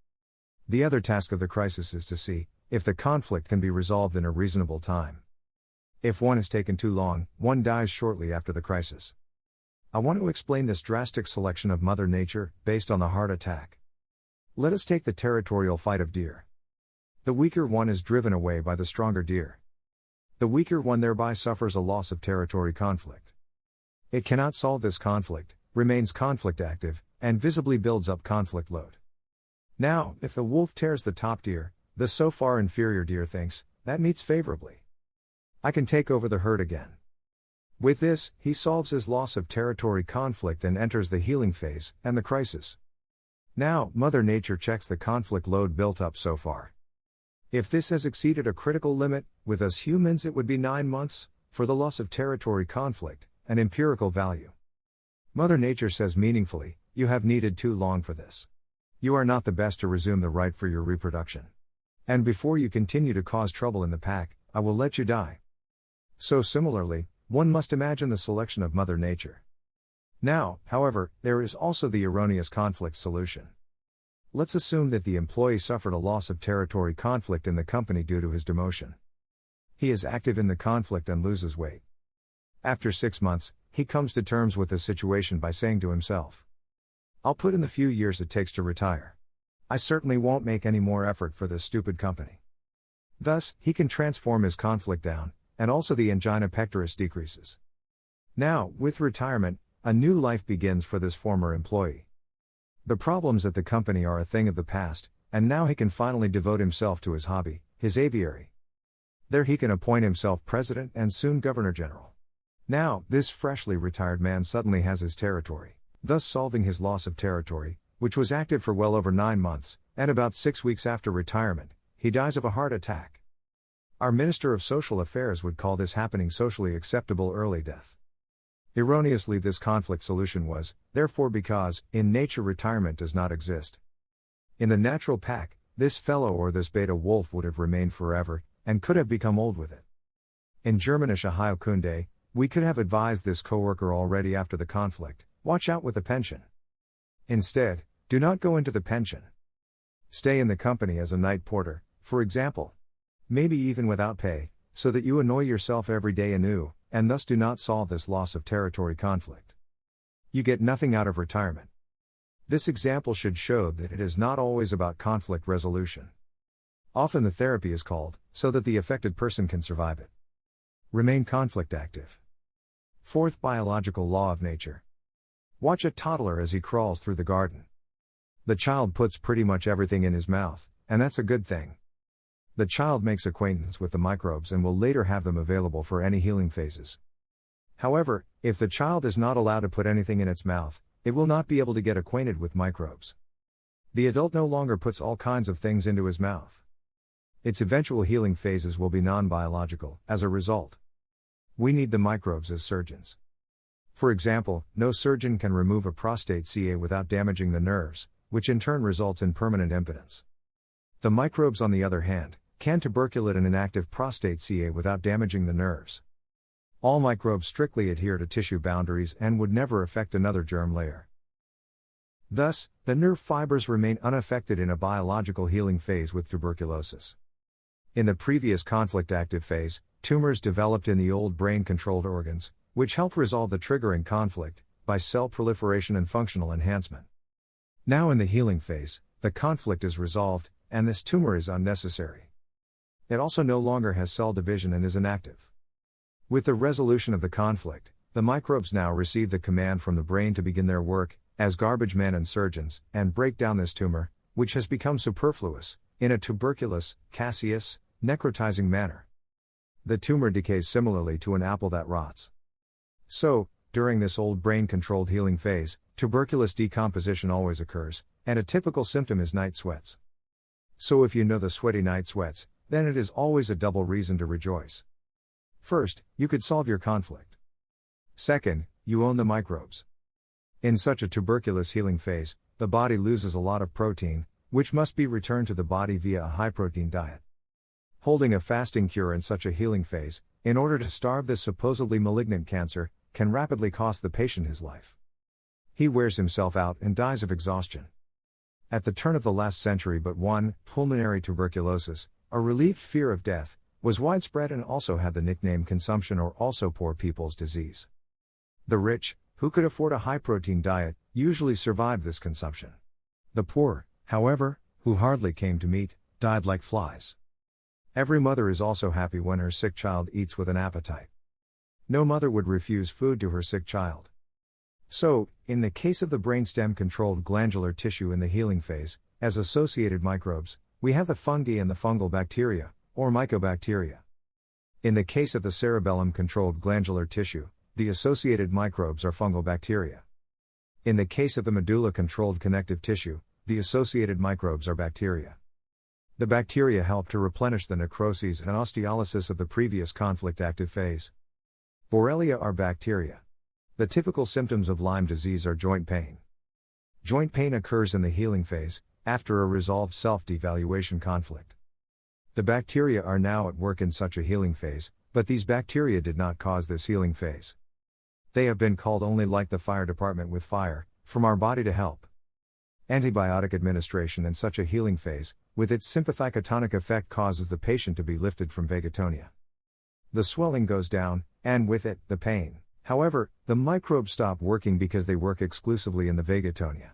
The other task of the crisis is to see if the conflict can be resolved in a reasonable time. If one has taken too long, one dies shortly after the crisis. I want to explain this drastic selection of Mother Nature, based on the heart attack. Let us take the territorial fight of deer. The weaker one is driven away by the stronger deer. The weaker one thereby suffers a loss of territory conflict. It cannot solve this conflict, remains conflict active, and visibly builds up conflict load. Now, if the wolf tears the top deer, the so far inferior deer thinks, that meets favorably. I can take over the herd again. With this, he solves his loss of territory conflict and enters the healing phase, and the crisis. Now, Mother Nature checks the conflict load built up so far. If this has exceeded a critical limit, with us humans it would be 9 months, for the loss of territory conflict, an empirical value. Mother Nature says meaningfully, you have needed too long for this. You are not the best to resume the right for your reproduction. And before you continue to cause trouble in the pack, I will let you die. So similarly, one must imagine the selection of Mother Nature. Now, however, there is also the erroneous conflict solution. Let's assume that the employee suffered a loss of territory conflict in the company due to his demotion. He is active in the conflict and loses weight. After 6 months, he comes to terms with the situation by saying to himself, I'll put in the few years it takes to retire. I certainly won't make any more effort for this stupid company. Thus, he can transform his conflict down, and also the angina pectoris decreases. Now, with retirement, a new life begins for this former employee. The problems at the company are a thing of the past, and now he can finally devote himself to his hobby, his aviary. There he can appoint himself president and soon governor general. Now, this freshly retired man suddenly has his territory, thus solving his loss of territory, which was active for well over 9 months, and about 6 weeks after retirement, he dies of a heart attack. Our Minister of Social Affairs would call this happening socially acceptable early death. Erroneously, this conflict solution was, therefore, because, in nature, retirement does not exist. In the natural pack, this fellow or this beta wolf would have remained forever, and could have become old with it. In Germanische Heilkunde, we could have advised this coworker already after the conflict, watch out with the pension. Instead, do not go into the pension. Stay in the company as a night porter, for example. Maybe even without pay, so that you annoy yourself every day anew, and thus do not solve this loss of territory conflict. You get nothing out of retirement. This example should show that it is not always about conflict resolution. Often the therapy is called, so that the affected person can survive it. Remain conflict active. Fourth biological law of nature. Watch a toddler as he crawls through the garden. The child puts pretty much everything in his mouth, and that's a good thing. The child makes acquaintance with the microbes and will later have them available for any healing phases. However, if the child is not allowed to put anything in its mouth, it will not be able to get acquainted with microbes. The adult no longer puts all kinds of things into his mouth. Its eventual healing phases will be non-biological, as a result. We need the microbes as surgeons. For example, no surgeon can remove a prostate CA without damaging the nerves, which in turn results in permanent impotence. The microbes, on the other hand, can tuberculate an inactive prostate CA without damaging the nerves. All microbes strictly adhere to tissue boundaries and would never affect another germ layer. Thus, the nerve fibers remain unaffected in a biological healing phase with tuberculosis. In the previous conflict active phase, tumors developed in the old brain-controlled organs, which help resolve the triggering conflict by cell proliferation and functional enhancement. Now in the healing phase, the conflict is resolved, and this tumor is unnecessary. It also no longer has cell division and is inactive. With the resolution of the conflict, the microbes now receive the command from the brain to begin their work, as garbage men and surgeons, and break down this tumor, which has become superfluous, in a tuberculous, caseous, necrotizing manner. The tumor decays similarly to an apple that rots. So, during this old brain-controlled healing phase, tuberculous decomposition always occurs, and a typical symptom is night sweats. So if you know the sweaty night sweats, then it is always a double reason to rejoice. First, you could solve your conflict. Second, you own the microbes. In such a tuberculous healing phase, the body loses a lot of protein, which must be returned to the body via a high-protein diet. Holding a fasting cure in such a healing phase, in order to starve this supposedly malignant cancer, can rapidly cost the patient his life. He wears himself out and dies of exhaustion. At the turn of the last century, pulmonary tuberculosis, a relieved fear of death, was widespread and also had the nickname consumption or also poor people's disease. The rich, who could afford a high-protein diet, usually survived this consumption. The poor, however, who hardly came to meat, died like flies. Every mother is also happy when her sick child eats with an appetite. No mother would refuse food to her sick child. So, in the case of the brainstem-controlled glandular tissue in the healing phase, as associated microbes, we have the fungi and the fungal bacteria, or mycobacteria. In the case of the cerebellum-controlled glandular tissue, the associated microbes are fungal bacteria. In the case of the medulla-controlled connective tissue, the associated microbes are bacteria. The bacteria help to replenish the necroses and osteolysis of the previous conflict active phase. Borrelia are bacteria. The typical symptoms of Lyme disease are joint pain. Joint pain occurs in the healing phase, after a resolved self-devaluation conflict. The bacteria are now at work in such a healing phase, but these bacteria did not cause this healing phase. They have been called only like the fire department with fire, from our body to help. Antibiotic administration in such a healing phase, with its sympathicotonic effect, causes the patient to be lifted from vagatonia. The swelling goes down, and with it, the pain. However, the microbes stop working because they work exclusively in the vagatonia.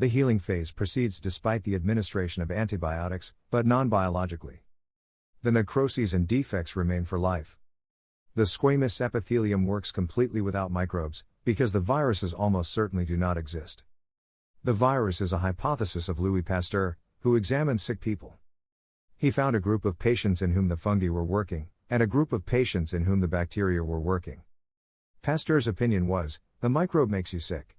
The healing phase proceeds despite the administration of antibiotics, but non-biologically. The necroses and defects remain for life. The squamous epithelium works completely without microbes, because the viruses almost certainly do not exist. The virus is a hypothesis of Louis Pasteur, who examined sick people. He found a group of patients in whom the fungi were working, and a group of patients in whom the bacteria were working. Pasteur's opinion was, the microbe makes you sick.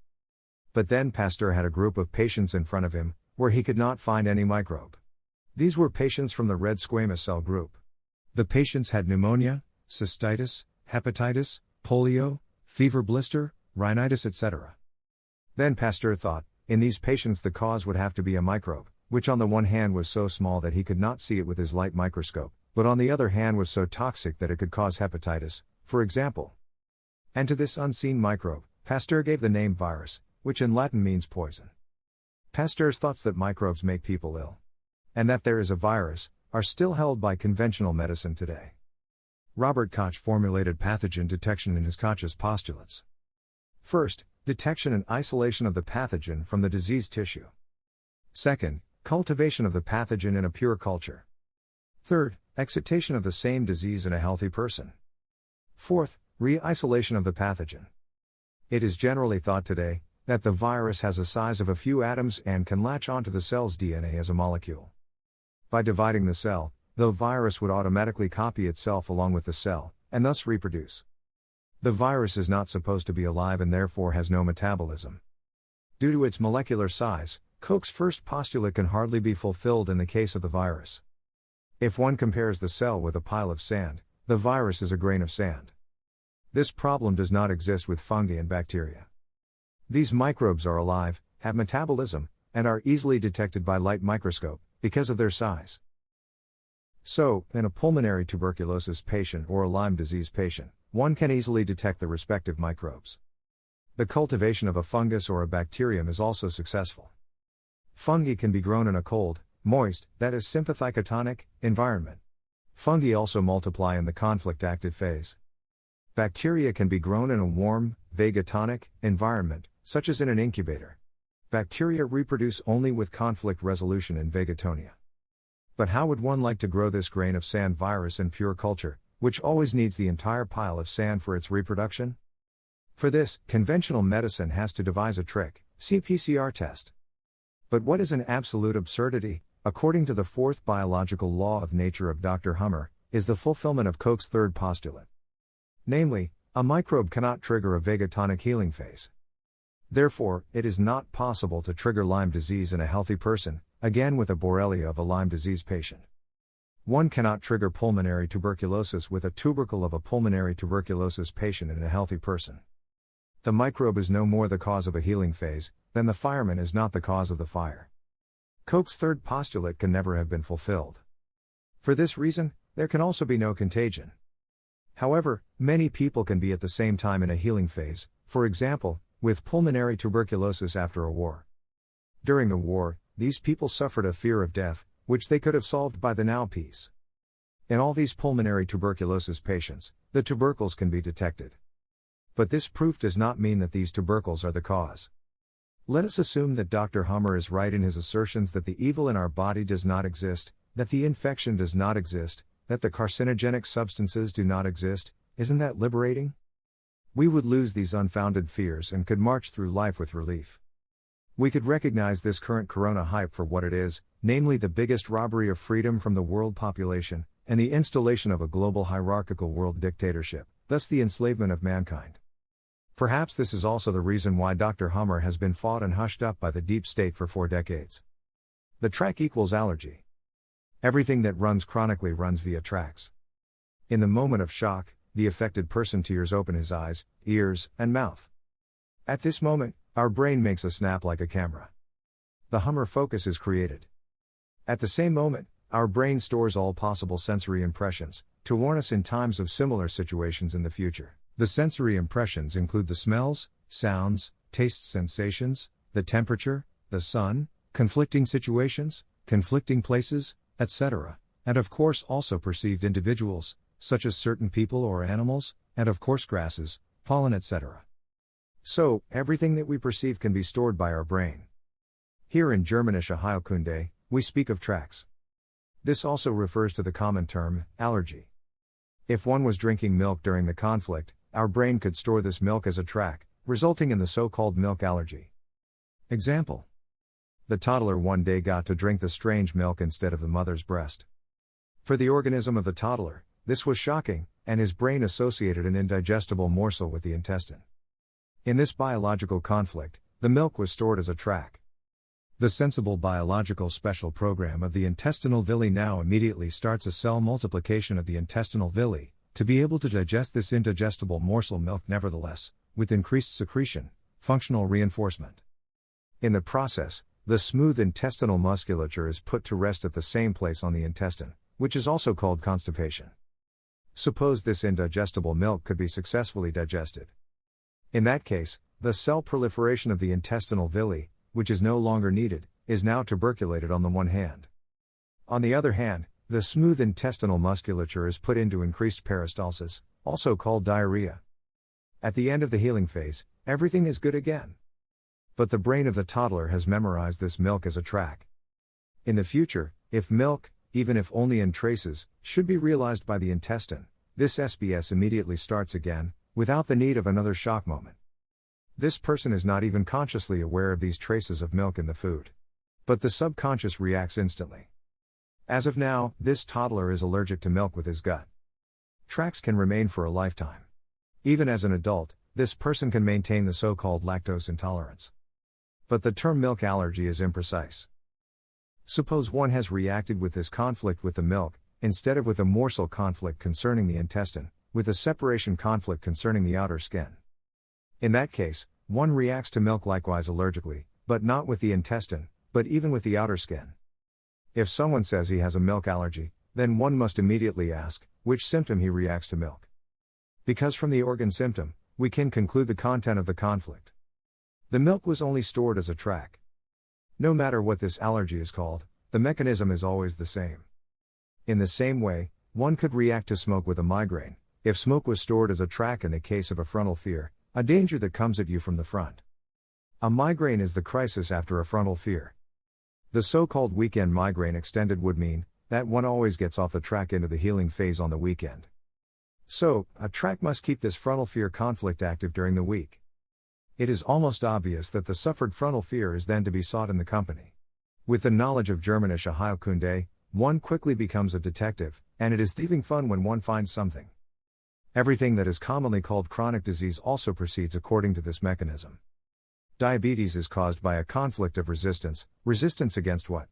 But then Pasteur had a group of patients in front of him, where he could not find any microbe. These were patients from the red squamous cell group. The patients had pneumonia, cystitis, hepatitis, polio, fever blister, rhinitis, etc. Then Pasteur thought, in these patients the cause would have to be a microbe, which on the one hand was so small that he could not see it with his light microscope, but on the other hand was so toxic that it could cause hepatitis, for example. And to this unseen microbe, Pasteur gave the name virus, which in Latin means poison. Pasteur's thoughts that microbes make people ill, and that there is a virus, are still held by conventional medicine today. Robert Koch formulated pathogen detection in his Koch's postulates. First, detection and isolation of the pathogen from the diseased tissue. Second, cultivation of the pathogen in a pure culture. Third, excitation of the same disease in a healthy person. Fourth, re-isolation of the pathogen. It is generally thought today that the virus has a size of a few atoms and can latch onto the cell's DNA as a molecule. By dividing the cell, the virus would automatically copy itself along with the cell, and thus reproduce. The virus is not supposed to be alive and therefore has no metabolism. Due to its molecular size, Koch's first postulate can hardly be fulfilled in the case of the virus. If one compares the cell with a pile of sand, the virus is a grain of sand. This problem does not exist with fungi and bacteria. These microbes are alive, have metabolism, and are easily detected by light microscope, because of their size. So, in a pulmonary tuberculosis patient or a Lyme disease patient, one can easily detect the respective microbes. The cultivation of a fungus or a bacterium is also successful. Fungi can be grown in a cold, moist, that is sympathicotonic, environment. Fungi also multiply in the conflict-active phase. Bacteria can be grown in a warm, vagatonic, environment, such as in an incubator. Bacteria reproduce only with conflict resolution in vagatonia. But how would one like to grow this grain of sand virus in pure culture, which always needs the entire pile of sand for its reproduction? For this, conventional medicine has to devise a trick, see PCR test. But what is an absolute absurdity, according to the fourth biological law of nature of Dr. Hummer, is the fulfillment of Koch's third postulate. Namely, a microbe cannot trigger a vagatonic healing phase. Therefore, it is not possible to trigger Lyme disease in a healthy person, again with a Borrelia of a Lyme disease patient. One cannot trigger pulmonary tuberculosis with a tubercle of a pulmonary tuberculosis patient in a healthy person. The microbe is no more the cause of a healing phase, than the fireman is not the cause of the fire. Koch's third postulate can never have been fulfilled. For this reason, there can also be no contagion. However, many people can be at the same time in a healing phase, for example, with pulmonary tuberculosis after a war. During the war, these people suffered a fear of death, which they could have solved by the now peace. In all these pulmonary tuberculosis patients, the tubercles can be detected. But this proof does not mean that these tubercles are the cause. Let us assume that Dr. Hummer is right in his assertions that the evil in our body does not exist, that the infection does not exist, that the carcinogenic substances do not exist. Isn't that liberating? We would lose these unfounded fears and could march through life with relief. We could recognize this current corona hype for what it is, namely the biggest robbery of freedom from the world population, and the installation of a global hierarchical world dictatorship, thus the enslavement of mankind. Perhaps this is also the reason why Dr. Hummer has been fought and hushed up by the deep state for 4 decades. The tract equals allergy. Everything that runs chronically runs via tracts. In the moment of shock, the affected person tears open his eyes, ears, and mouth. At this moment, our brain makes a snap like a camera. The Hummer focus is created. At the same moment, our brain stores all possible sensory impressions, to warn us in times of similar situations in the future. The sensory impressions include the smells, sounds, tastes, sensations, the temperature, the sun, conflicting situations, conflicting places, etc., and of course also perceived individuals, such as certain people or animals, and of course grasses, pollen, etc. So, everything that we perceive can be stored by our brain. Here in Germanische Heilkunde, we speak of tracts. This also refers to the common term, allergy. If one was drinking milk during the conflict, our brain could store this milk as a tract, resulting in the so-called milk allergy. Example. The toddler one day got to drink the strange milk instead of the mother's breast. For the organism of the toddler, this was shocking, and his brain associated an indigestible morsel with the intestine. In this biological conflict, the milk was stored as a tract. The sensible biological special program of the intestinal villi now immediately starts a cell multiplication of the intestinal villi, to be able to digest this indigestible morsel milk nevertheless, with increased secretion, functional reinforcement. In the process, the smooth intestinal musculature is put to rest at the same place on the intestine, which is also called constipation. Suppose this indigestible milk could be successfully digested. In that case, the cell proliferation of the intestinal villi, which is no longer needed, is now tuberculated on the one hand. On the other hand, the smooth intestinal musculature is put into increased peristalsis, also called diarrhea. At the end of the healing phase, everything is good again. But the brain of the toddler has memorized this milk as a tract. In the future, if milk, even if only in traces, should be realized by the intestine, this SBS immediately starts again, without the need of another shock moment. This person is not even consciously aware of these traces of milk in the food. But the subconscious reacts instantly. As of now, this toddler is allergic to milk with his gut. Tracts can remain for a lifetime. Even as an adult, this person can maintain the so-called lactose intolerance. But the term milk allergy is imprecise. Suppose one has reacted with this conflict with the milk, instead of with a morsel conflict concerning the intestine, with a separation conflict concerning the outer skin. In that case, one reacts to milk likewise allergically, but not with the intestine, but even with the outer skin. If someone says he has a milk allergy, then one must immediately ask, which symptom he reacts to milk. Because from the organ symptom, we can conclude the content of the conflict. The milk was only stored as a track. No matter what this allergy is called, the mechanism is always the same. In the same way, one could react to smoke with a migraine, if smoke was stored as a track in the case of a frontal fear, a danger that comes at you from the front. A migraine is the crisis after a frontal fear. The so-called weekend migraine extended would mean that one always gets off the track into the healing phase on the weekend. So, a track must keep this frontal fear conflict active during the week. It is almost obvious that the suffered frontal fear is then to be sought in the company. With the knowledge of Germanische Heilkunde, one quickly becomes a detective, and it is thieving fun when one finds something. Everything that is commonly called chronic disease also proceeds according to this mechanism. Diabetes is caused by a conflict of resistance. Resistance against what?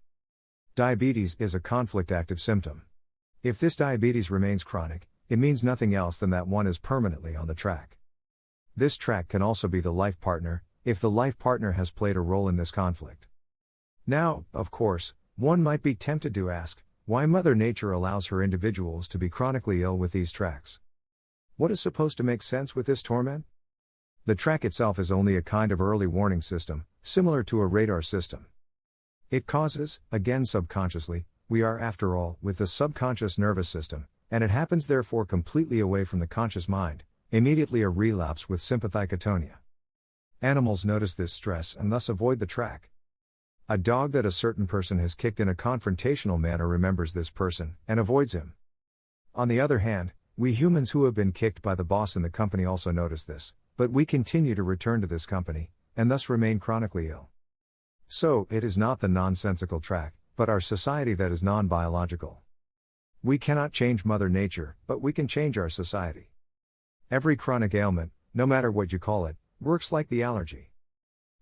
Diabetes is a conflict-active symptom. If this diabetes remains chronic, it means nothing else than that one is permanently on the track. This track can also be the life partner, if the life partner has played a role in this conflict. Now, of course, one might be tempted to ask, why Mother Nature allows her individuals to be chronically ill with these tracks? What is supposed to make sense with this torment? The track itself is only a kind of early warning system, similar to a radar system. It causes, again subconsciously, we are after all with the subconscious nervous system, and it happens therefore completely away from the conscious mind, immediately a relapse with sympathetic atonia. Animals notice this stress and thus avoid the track. A dog that a certain person has kicked in a confrontational manner remembers this person, and avoids him. On the other hand, we humans who have been kicked by the boss in the company also notice this, but we continue to return to this company, and thus remain chronically ill. So, it is not the nonsensical track, but our society that is non-biological. We cannot change Mother Nature, but we can change our society. Every chronic ailment, no matter what you call it, works like the allergy.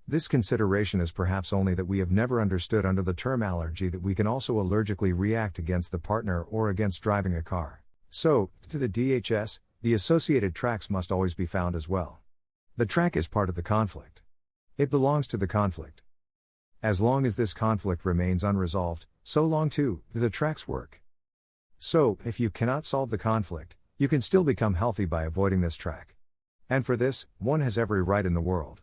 This consideration is perhaps only that we have never understood under the term allergy that we can also allergically react against the partner or against driving a car. So, to the DHS, the associated tracks must always be found as well. The track is part of the conflict. It belongs to the conflict. As long as this conflict remains unresolved, so long too, the tracks work. So, if you cannot solve the conflict, you can still become healthy by avoiding this track. And for this, one has every right in the world.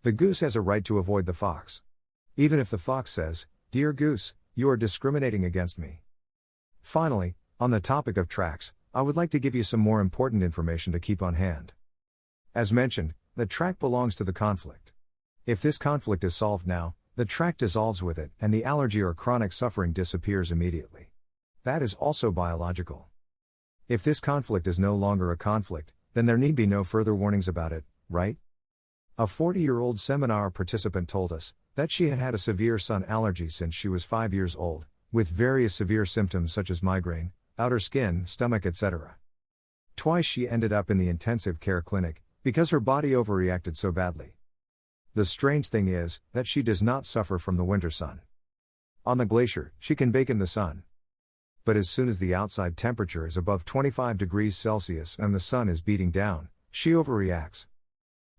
The goose has a right to avoid the fox. Even if the fox says, "Dear goose, you are discriminating against me." Finally, on the topic of tracks, I would like to give you some more important information to keep on hand. As mentioned, the track belongs to the conflict. If this conflict is solved now, the track dissolves with it and the allergy or chronic suffering disappears immediately. That is also biological. If this conflict is no longer a conflict, then there need be no further warnings about it, right? A 40-year-old seminar participant told us that she had had a severe sun allergy since she was 5 years old, with various severe symptoms such as migraine, outer skin, stomach, etc. Twice she ended up in the intensive care clinic because her body overreacted so badly. The strange thing is that she does not suffer from the winter sun. On the glacier, she can bake in the sun. But as soon as the outside temperature is above 25 degrees Celsius and the sun is beating down, she overreacts.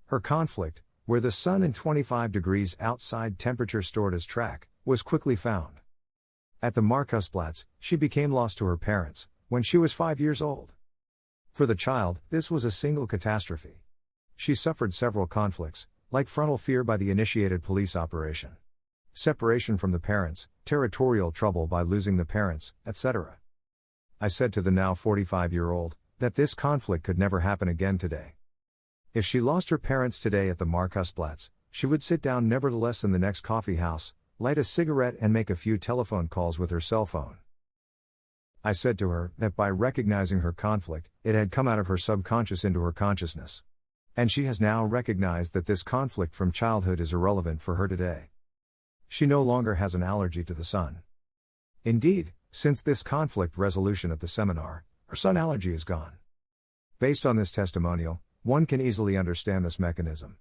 Her conflict, where the sun and 25 degrees outside temperature stored as track, was quickly found. At the Markusplatz, she became lost to her parents, when she was 5 years old. For the child, this was a single catastrophe. She suffered several conflicts, like frontal fear by the initiated police operation, separation from the parents, territorial trouble by losing the parents, etc. I said to the now 45-year-old, that this conflict could never happen again today. If she lost her parents today at the Markusplatz, she would sit down nevertheless in the next coffee house, light a cigarette and make a few telephone calls with her cell phone. I said to her that by recognizing her conflict, it had come out of her subconscious into her consciousness. And she has now recognized that this conflict from childhood is irrelevant for her today. She no longer has an allergy to the sun. Indeed, since this conflict resolution at the seminar, her sun allergy is gone. Based on this testimonial, one can easily understand this mechanism.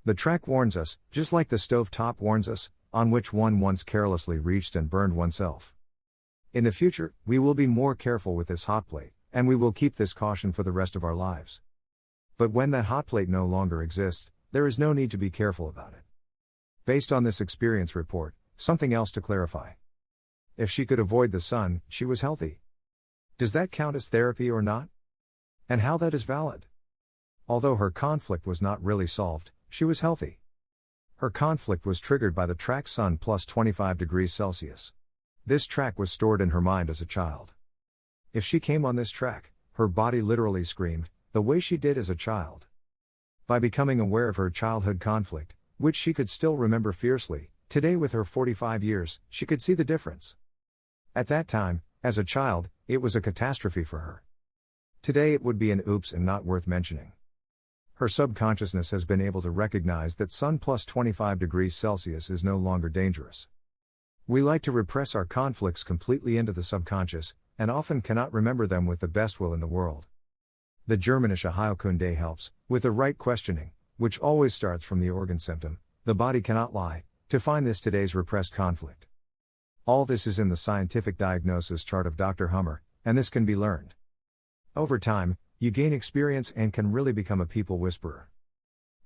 The track warns us, just like the stove top warns us, on which one once carelessly reached and burned oneself. In the future, we will be more careful with this hot plate, and we will keep this caution for the rest of our lives. But when that hot plate no longer exists, there is no need to be careful about it. Based on this experience report, something else to clarify. If she could avoid the sun, she was healthy. Does that count as therapy or not? And how that is valid? Although her conflict was not really solved, she was healthy. Her conflict was triggered by the track sun plus 25 degrees Celsius. This track was stored in her mind as a child. If she came on this track, her body literally screamed, the way she did as a child. By becoming aware of her childhood conflict, which she could still remember fiercely, today with her 45 years, she could see the difference. At that time, as a child, it was a catastrophe for her. Today it would be an oops and not worth mentioning. Her subconsciousness has been able to recognize that sun plus 25 degrees Celsius is no longer dangerous. We like to repress our conflicts completely into the subconscious, and often cannot remember them with the best will in the world. The Germanische Heilkunde helps, with the right questioning, which always starts from the organ symptom, the body cannot lie, to find this today's repressed conflict. All this is in the scientific diagnosis chart of Dr. Hummer, and this can be learned. Over time, you gain experience and can really become a people whisperer.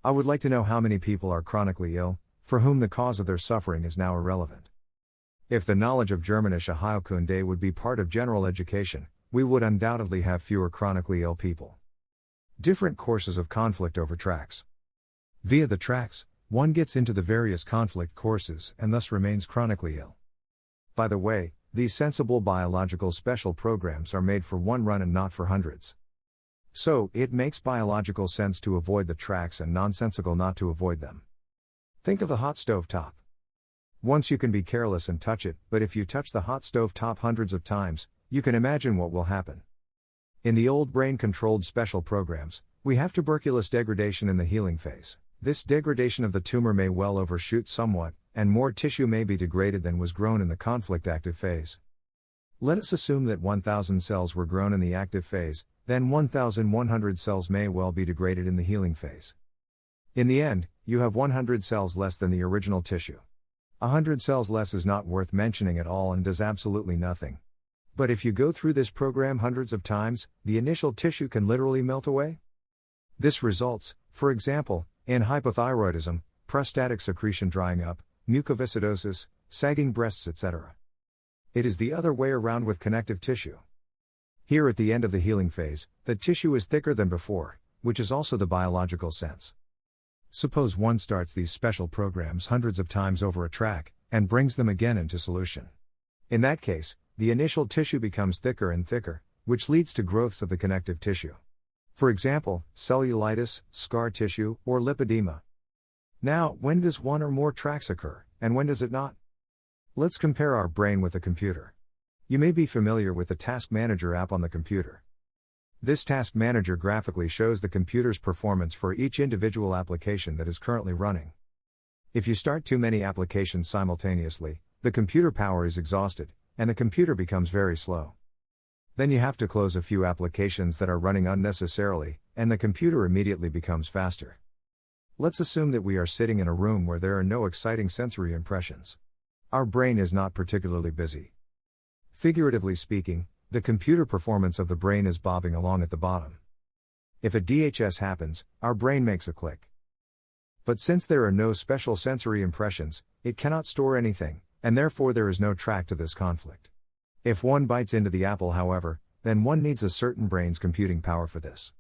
I would like to know how many people are chronically ill, for whom the cause of their suffering is now irrelevant. If the knowledge of Germanische Heilkunde would be part of general education, we would undoubtedly have fewer chronically ill people. Different courses of conflict over tracks. Via the tracks, one gets into the various conflict courses and thus remains chronically ill. By the way, these sensible biological special programs are made for one run and not for hundreds. So, it makes biological sense to avoid the tracks and nonsensical not to avoid them. Think of the hot stove top. Once you can be careless and touch it, but if you touch the hot stove top hundreds of times, you can imagine what will happen. In the old brain-controlled special programs, we have tuberculous degradation in the healing phase. This degradation of the tumor may well overshoot somewhat, and more tissue may be degraded than was grown in the conflict active phase. Let us assume that 1,000 cells were grown in the active phase, then 1,100 cells may well be degraded in the healing phase. In the end, you have 100 cells less than the original tissue. 100 cells less is not worth mentioning at all and does absolutely nothing. But if you go through this program hundreds of times, the initial tissue can literally melt away. This results, for example, in hypothyroidism, prostatic secretion drying up, mucoviscidosis, sagging breasts, etc. It is the other way around with connective tissue. Here at the end of the healing phase, the tissue is thicker than before, which is also the biological sense. Suppose one starts these special programs hundreds of times over a track, and brings them again into solution. In that case, the initial tissue becomes thicker and thicker, which leads to growths of the connective tissue. For example, cellulitis, scar tissue, or lipedema. Now, when does one or more tracks occur, and when does it not? Let's compare our brain with a computer. You may be familiar with the Task Manager app on the computer. This Task Manager graphically shows the computer's performance for each individual application that is currently running. If you start too many applications simultaneously, the computer power is exhausted, and the computer becomes very slow. Then you have to close a few applications that are running unnecessarily, and the computer immediately becomes faster. Let's assume that we are sitting in a room where there are no exciting sensory impressions. Our brain is not particularly busy. Figuratively speaking, the computer performance of the brain is bobbing along at the bottom. If a DHS happens, our brain makes a click. But since there are no special sensory impressions, it cannot store anything, and therefore there is no track to this conflict. If one bites into the apple, however, then one needs a certain brain's computing power for this.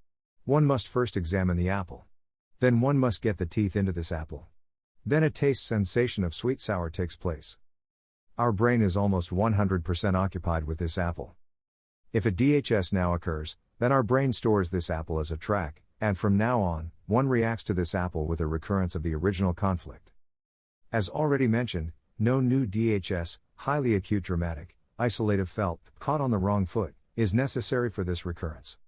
One must first examine the apple. Then one must get the teeth into this apple. Then a taste sensation of sweet-sour takes place. Our brain is almost 100% occupied with this apple. If a DHS now occurs, then our brain stores this apple as a track, and from now on, one reacts to this apple with a recurrence of the original conflict. As already mentioned, no new DHS, highly acute dramatic, isolative felt, caught on the wrong foot, is necessary for this recurrence.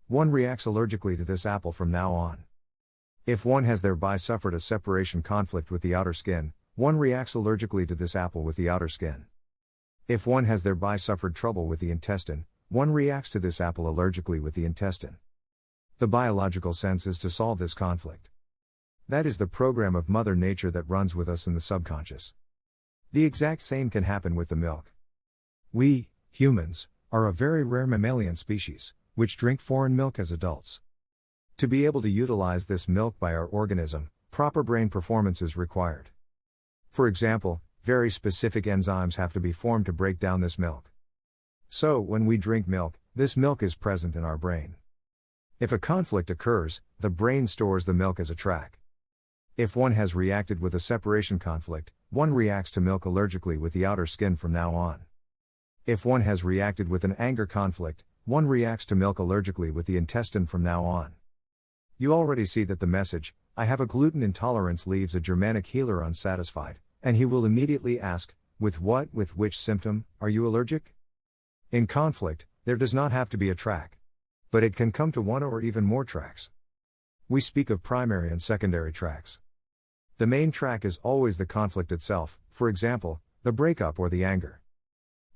One reacts allergically to this apple from now on. If one has thereby suffered a separation conflict with the outer skin, one reacts allergically to this apple with the outer skin. If one has thereby suffered trouble with the intestine, one reacts to this apple allergically with the intestine. The biological sense is to solve this conflict. That is the program of Mother Nature that runs with us in the subconscious. The exact same can happen with the milk. We, humans, are a very rare mammalian species, which drink foreign milk as adults. To be able to utilize this milk by our organism, proper brain performance is required. For example, very specific enzymes have to be formed to break down this milk. So, when we drink milk, this milk is present in our brain. If a conflict occurs, the brain stores the milk as a track. If one has reacted with a separation conflict, one reacts to milk allergically with the outer skin from now on. If one has reacted with an anger conflict, one reacts to milk allergically with the intestine from now on. You already see that the message, "I have a gluten intolerance," leaves a Germanic healer unsatisfied, and he will immediately ask, with which symptom, are you allergic? In conflict, there does not have to be a track. But it can come to one or even more tracks. We speak of primary and secondary tracks. The main track is always the conflict itself, for example, the breakup or the anger.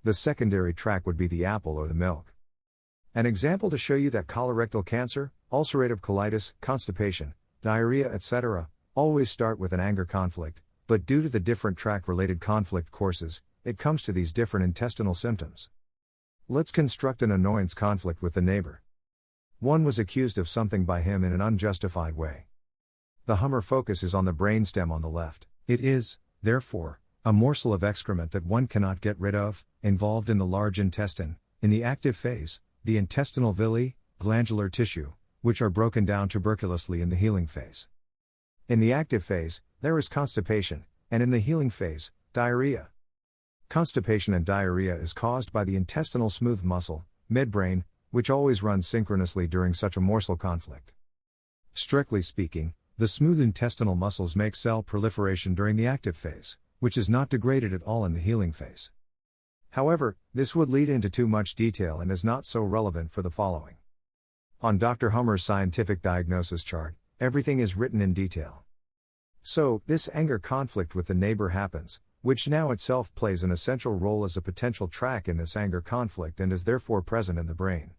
The secondary track would be the apple or the milk. An example to show you that colorectal cancer, ulcerative colitis, constipation, diarrhea, etc., always start with an anger conflict, but due to the different track-related conflict courses, it comes to these different intestinal symptoms. Let's construct an annoyance conflict with the neighbor. One was accused of something by him in an unjustified way. The Hummer focus is on the brainstem on the left. It is, therefore, a morsel of excrement that one cannot get rid of, involved in the large intestine, in the active phase, the intestinal villi, glandular tissue, which are broken down tuberculously in the healing phase. In the active phase, there is constipation, and in the healing phase, diarrhea. Constipation and diarrhea is caused by the intestinal smooth muscle, midbrain, which always runs synchronously during such a morsel conflict. Strictly speaking, the smooth intestinal muscles make cell proliferation during the active phase, which is not degraded at all in the healing phase. However, this would lead into too much detail and is not so relevant for the following. On Dr. Hummer's scientific diagnosis chart, everything is written in detail. So, this anger conflict with the neighbor happens, which now itself plays an essential role as a potential track in this anger conflict and is therefore present in the brain.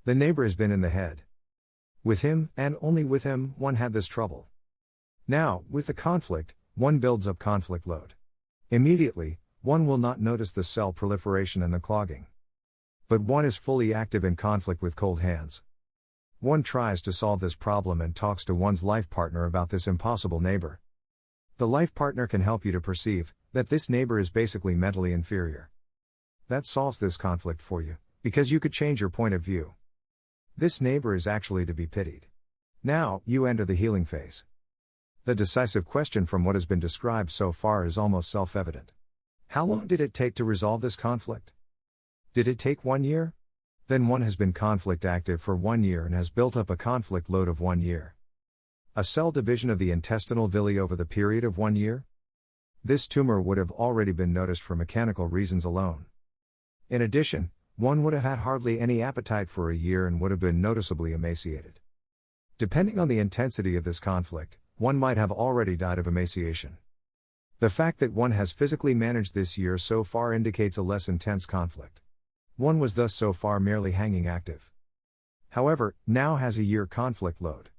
The neighbor has been in the head. With him, and only with him, one had this trouble. Now, with the conflict, one builds up conflict load. Immediately, one will not notice the cell proliferation and the clogging. But one is fully active in conflict with cold hands. One tries to solve this problem and talks to one's life partner about this impossible neighbor. The life partner can help you to perceive that this neighbor is basically mentally inferior. That solves this conflict for you, because you could change your point of view. This neighbor is actually to be pitied. Now, you enter the healing phase. The decisive question from what has been described so far is almost self-evident. How long did it take to resolve this conflict? Did it take 1 year? Then one has been conflict active for 1 year and has built up a conflict load of 1 year. A cell division of the intestinal villi over the period of 1 year? This tumor would have already been noticed for mechanical reasons alone. In addition, one would have had hardly any appetite for a year and would have been noticeably emaciated. Depending on the intensity of this conflict, one might have already died of emaciation. The fact that one has physically managed this year so far indicates a less intense conflict. One was thus so far merely hanging active. However, now has a year conflict load.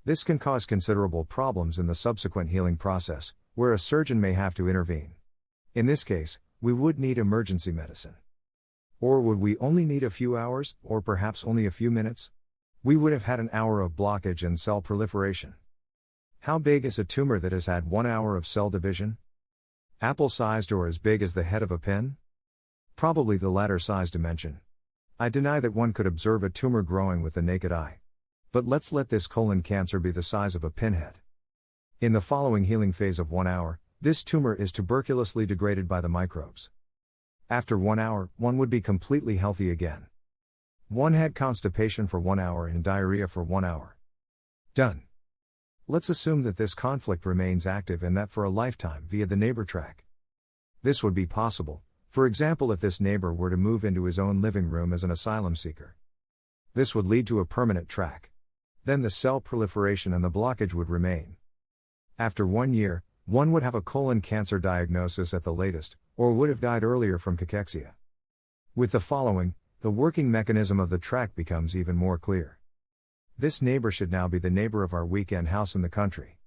This can cause considerable problems in the subsequent healing process, where a surgeon may have to intervene. In this case, we would need emergency medicine. Or would we only need a few hours, or perhaps only a few minutes? We would have had an hour of blockage and cell proliferation. How big is a tumor that has had 1 hour of cell division? Apple-sized or as big as the head of a pin? Probably the latter size dimension. I deny that one could observe a tumor growing with the naked eye. But let's let this colon cancer be the size of a pinhead. In the following healing phase of 1 hour, this tumor is tuberculously degraded by the microbes. After 1 hour, one would be completely healthy again. One had constipation for 1 hour and diarrhea for 1 hour. Done. Let's assume that this conflict remains active and that for a lifetime via the neighbor track. This would be possible, for example, if this neighbor were to move into his own living room as an asylum seeker. This would lead to a permanent track. Then the cell proliferation and the blockage would remain. After 1 year, one would have a colon cancer diagnosis at the latest, or would have died earlier from cachexia. With the following, the working mechanism of the track becomes even more clear. This neighbor should now be the neighbor of our weekend house in the country.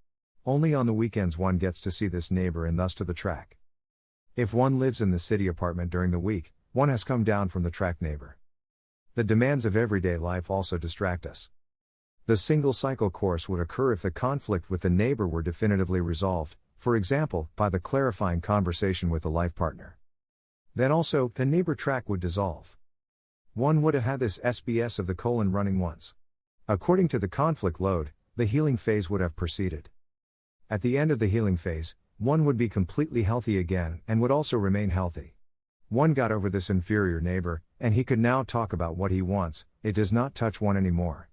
Only on the weekends one gets to see this neighbor and thus to the track. If one lives in the city apartment during the week, one has come down from the track neighbor. The demands of everyday life also distract us. The single cycle course would occur if the conflict with the neighbor were definitively resolved, for example, by the clarifying conversation with the life partner. Then also, the neighbor track would dissolve. One would have had this SBS of the colon running once. According to the conflict load, the healing phase would have proceeded. At the end of the healing phase, one would be completely healthy again and would also remain healthy. One got over this inferior neighbor, and he could now talk about what he wants. It does not touch one anymore.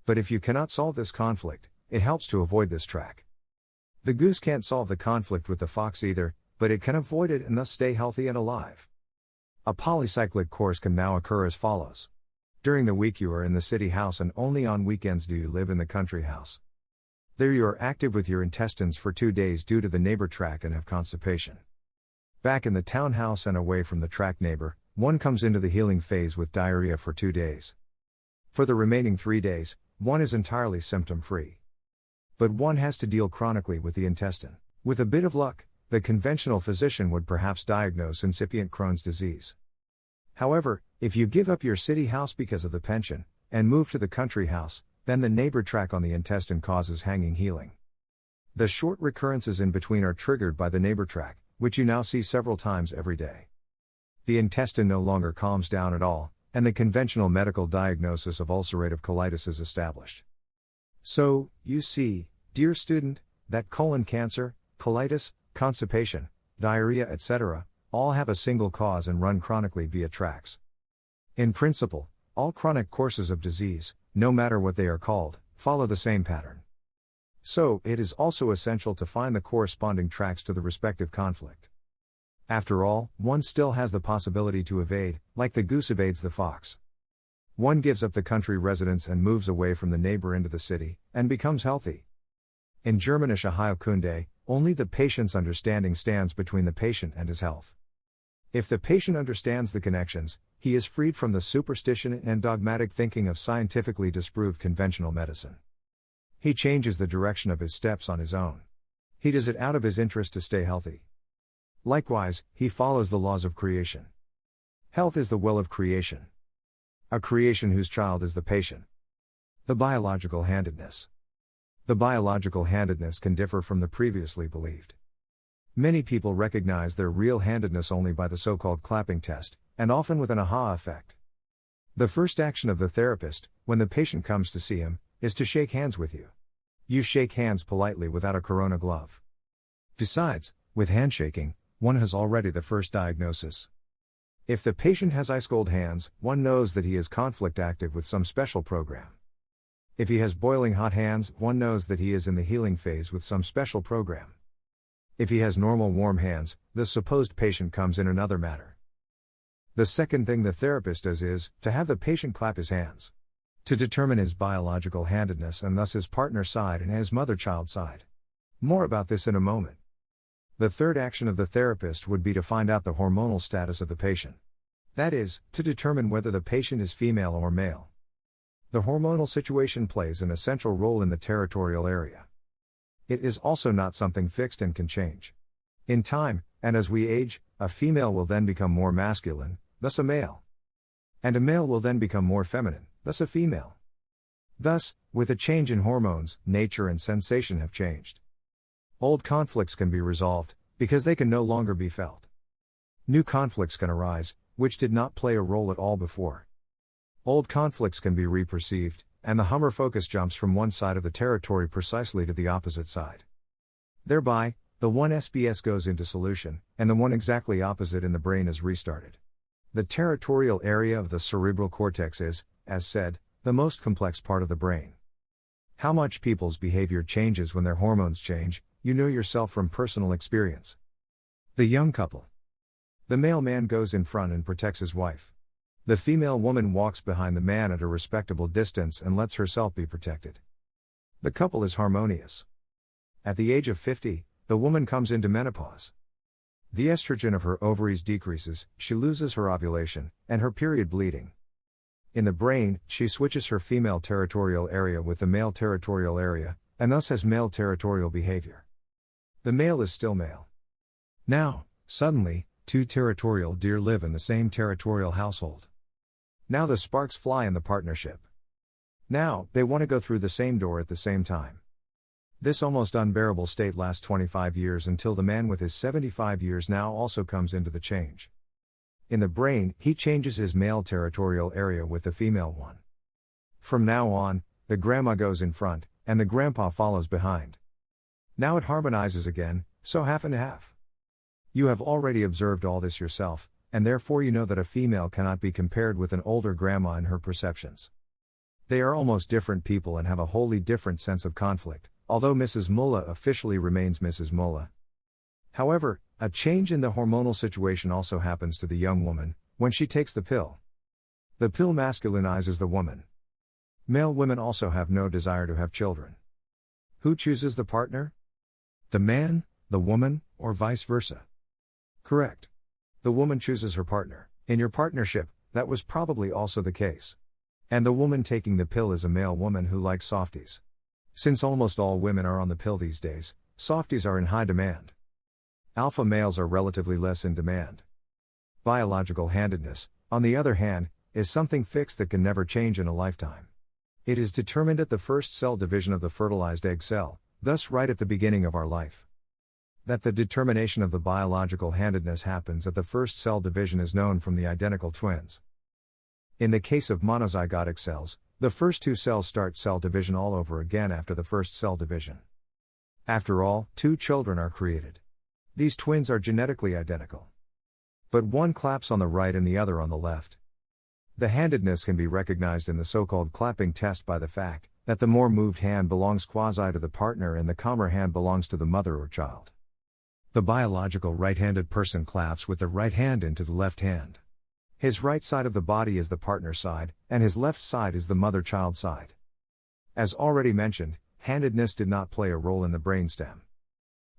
But if you cannot solve this conflict, it helps to avoid this track. The goose can't solve the conflict with the fox either, but it can avoid it and thus stay healthy and alive. A polycyclic course can now occur as follows. During the week you are in the city house and only on weekends do you live in the country house. There you are active with your intestines for 2 days due to the neighbor track and have constipation. Back in the townhouse and away from the track neighbor, one comes into the healing phase with diarrhea for 2 days. For the remaining 3 days, one is entirely symptom-free. But one has to deal chronically with the intestine. With a bit of luck, the conventional physician would perhaps diagnose incipient Crohn's disease. However, if you give up your city house because of the pension, and move to the country house, then the neighbor track on the intestine causes hanging healing. The short recurrences in between are triggered by the neighbor track, which you now see several times every day. The intestine no longer calms down at all, and the conventional medical diagnosis of ulcerative colitis is established. So, you see, dear student, that colon cancer, colitis, constipation, diarrhea etc., all have a single cause and run chronically via tracks. In principle, all chronic courses of disease, no matter what they are called, follow the same pattern. So, it is also essential to find the corresponding tracks to the respective conflict. After all, one still has the possibility to evade, like the goose evades the fox. One gives up the country residence and moves away from the neighbor into the city, and becomes healthy. In Germanische Heilkunde, only the patient's understanding stands between the patient and his health. If the patient understands the connections, he is freed from the superstition and dogmatic thinking of scientifically disproved conventional medicine. He changes the direction of his steps on his own. He does it out of his interest to stay healthy. Likewise, he follows the laws of creation. Health is the will of creation. A creation whose child is the patient. The biological handedness. The biological handedness can differ from the previously believed. Many people recognize their real handedness only by the so-called clapping test, and often with an aha effect. The first action of the therapist, when the patient comes to see him, is to shake hands with you. You shake hands politely without a corona glove. Besides, with handshaking, one has already the first diagnosis. If the patient has ice-cold hands, one knows that he is conflict active with some special program. If he has boiling hot hands, one knows that he is in the healing phase with some special program. If he has normal warm hands, the supposed patient comes in another matter. The second thing the therapist does is to have the patient clap his hands, to determine his biological handedness and thus his partner side and his mother-child side. More about this in a moment. The third action of the therapist would be to find out the hormonal status of the patient. That is, to determine whether the patient is female or male. The hormonal situation plays an essential role in the territorial area. It is also not something fixed and can change. In time, and as we age, a female will then become more masculine, thus a male. And a male will then become more feminine, thus a female. Thus, with a change in hormones, nature and sensation have changed. Old conflicts can be resolved, because they can no longer be felt. New conflicts can arise, which did not play a role at all before. Old conflicts can be re-perceived, and the Hummer focus jumps from one side of the territory precisely to the opposite side. Thereby, the one SBS goes into solution, and the one exactly opposite in the brain is restarted. The territorial area of the cerebral cortex is, as said, the most complex part of the brain. How much people's behavior changes when their hormones change, you know yourself from personal experience. The young couple. The male man goes in front and protects his wife. The female woman walks behind the man at a respectable distance and lets herself be protected. The couple is harmonious. At the age of 50, the woman comes into menopause. The estrogen of her ovaries decreases, she loses her ovulation, and her period bleeding. In the brain, she switches her female territorial area with the male territorial area, and thus has male territorial behavior. The male is still male. Now, suddenly, two territorial deer live in the same territorial household. Now the sparks fly in the partnership. Now, they want to go through the same door at the same time. This almost unbearable state lasts 25 years until the man with his 75 years now also comes into the change. In the brain, he changes his male territorial area with the female one. From now on, the grandma goes in front, and the grandpa follows behind. Now it harmonizes again, so half and half. You have already observed all this yourself, and therefore you know that a female cannot be compared with an older grandma in her perceptions. They are almost different people and have a wholly different sense of conflict, although Mrs. Mullah officially remains Mrs. Mullah. However, a change in the hormonal situation also happens to the young woman, when she takes the pill. The pill masculinizes the woman. Male women also have no desire to have children. Who chooses the partner? The man, the woman, or vice versa? Correct. The woman chooses her partner. In your partnership, that was probably also the case. And the woman taking the pill is a male woman who likes softies. Since almost all women are on the pill these days, softies are in high demand. Alpha males are relatively less in demand. Biological handedness, on the other hand, is something fixed that can never change in a lifetime. It is determined at the first cell division of the fertilized egg cell, thus right at the beginning of our life. That the determination of the biological handedness happens at the first cell division is known from the identical twins. In the case of monozygotic cells, the first two cells start cell division all over again after the first cell division. After all, two children are created. These twins are genetically identical. But one claps on the right and the other on the left. The handedness can be recognized in the so-called clapping test by the fact that the more moved hand belongs quasi to the partner and the calmer hand belongs to the mother or child. The biological right-handed person claps with the right hand into the left hand. His right side of the body is the partner side, and his left side is the mother-child side. As already mentioned, handedness did not play a role in the brainstem.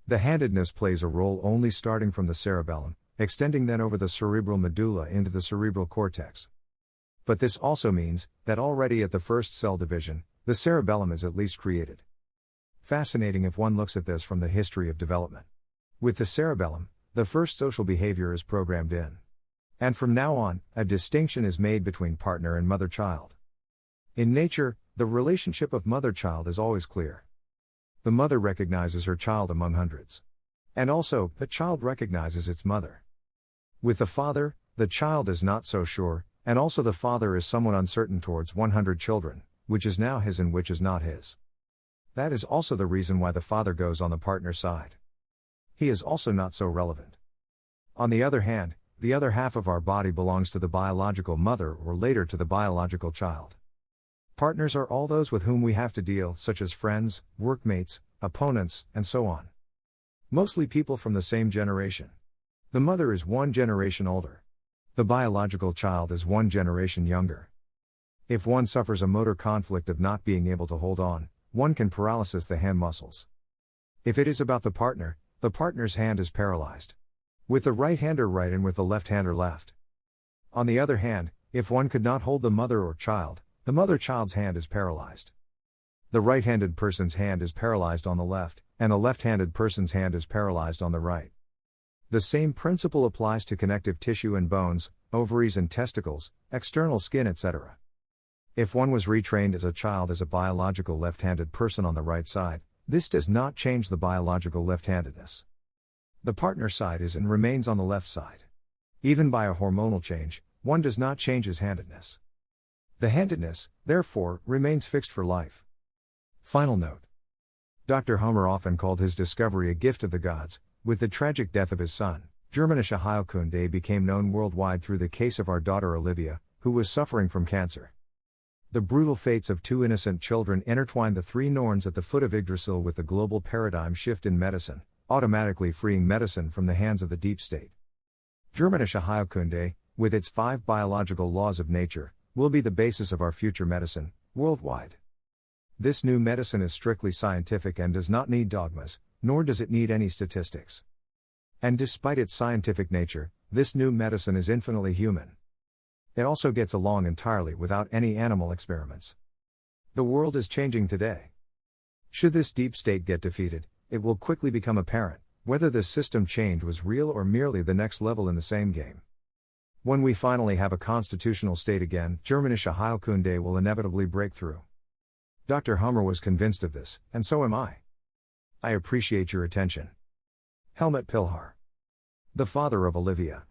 The handedness plays a role only starting from the cerebellum, extending then over the cerebral medulla into the cerebral cortex. But this also means that already at the first cell division, the cerebellum is at least created. Fascinating if one looks at this from the history of development. With the cerebellum, the first social behavior is programmed in. And from now on, a distinction is made between partner and mother-child. In nature, the relationship of mother-child is always clear. The mother recognizes her child among hundreds. And also, the child recognizes its mother. With the father, the child is not so sure, and also the father is somewhat uncertain towards 100 children, which is now his and which is not his. That is also the reason why the father goes on the partner's side. He is also not so relevant. On the other hand, the other half of our body belongs to the biological mother or later to the biological child. Partners are all those with whom we have to deal, such as friends, workmates, opponents, and so on. Mostly people from the same generation. The mother is one generation older. The biological child is one generation younger. If one suffers a motor conflict of not being able to hold on, one can paralysis the hand muscles. If it is about the partner's hand is paralyzed. With the right-hander right and with the left-hander left. On the other hand, if one could not hold the mother or child, the mother-child's hand is paralyzed. The right-handed person's hand is paralyzed on the left, and a left-handed person's hand is paralyzed on the right. The same principle applies to connective tissue and bones, ovaries and testicles, external skin, etc. If one was retrained as a child as a biological left-handed person on the right side, this does not change the biological left-handedness. The partner side is and remains on the left side. Even by a hormonal change, one does not change his handedness. The handedness, therefore, remains fixed for life. Final note. Dr. Hummer often called his discovery a gift of the gods. With the tragic death of his son, Germanische Heilkunde became known worldwide through the case of our daughter Olivia, who was suffering from cancer. The brutal fates of two innocent children intertwined the three Norns at the foot of Yggdrasil with the global paradigm shift in medicine, automatically freeing medicine from the hands of the deep state. Germanische Heilkunde, with its 5 biological laws of nature, will be the basis of our future medicine, worldwide. This new medicine is strictly scientific and does not need dogmas, nor does it need any statistics. And despite its scientific nature, this new medicine is infinitely human. It also gets along entirely without any animal experiments. The world is changing today. Should this deep state get defeated, it will quickly become apparent whether this system change was real or merely the next level in the same game. When we finally have a constitutional state again, Germanische Heilkunde will inevitably break through. Dr. Hummer was convinced of this, and so am I. I appreciate your attention. Helmut Pilhar, the father of Olivia.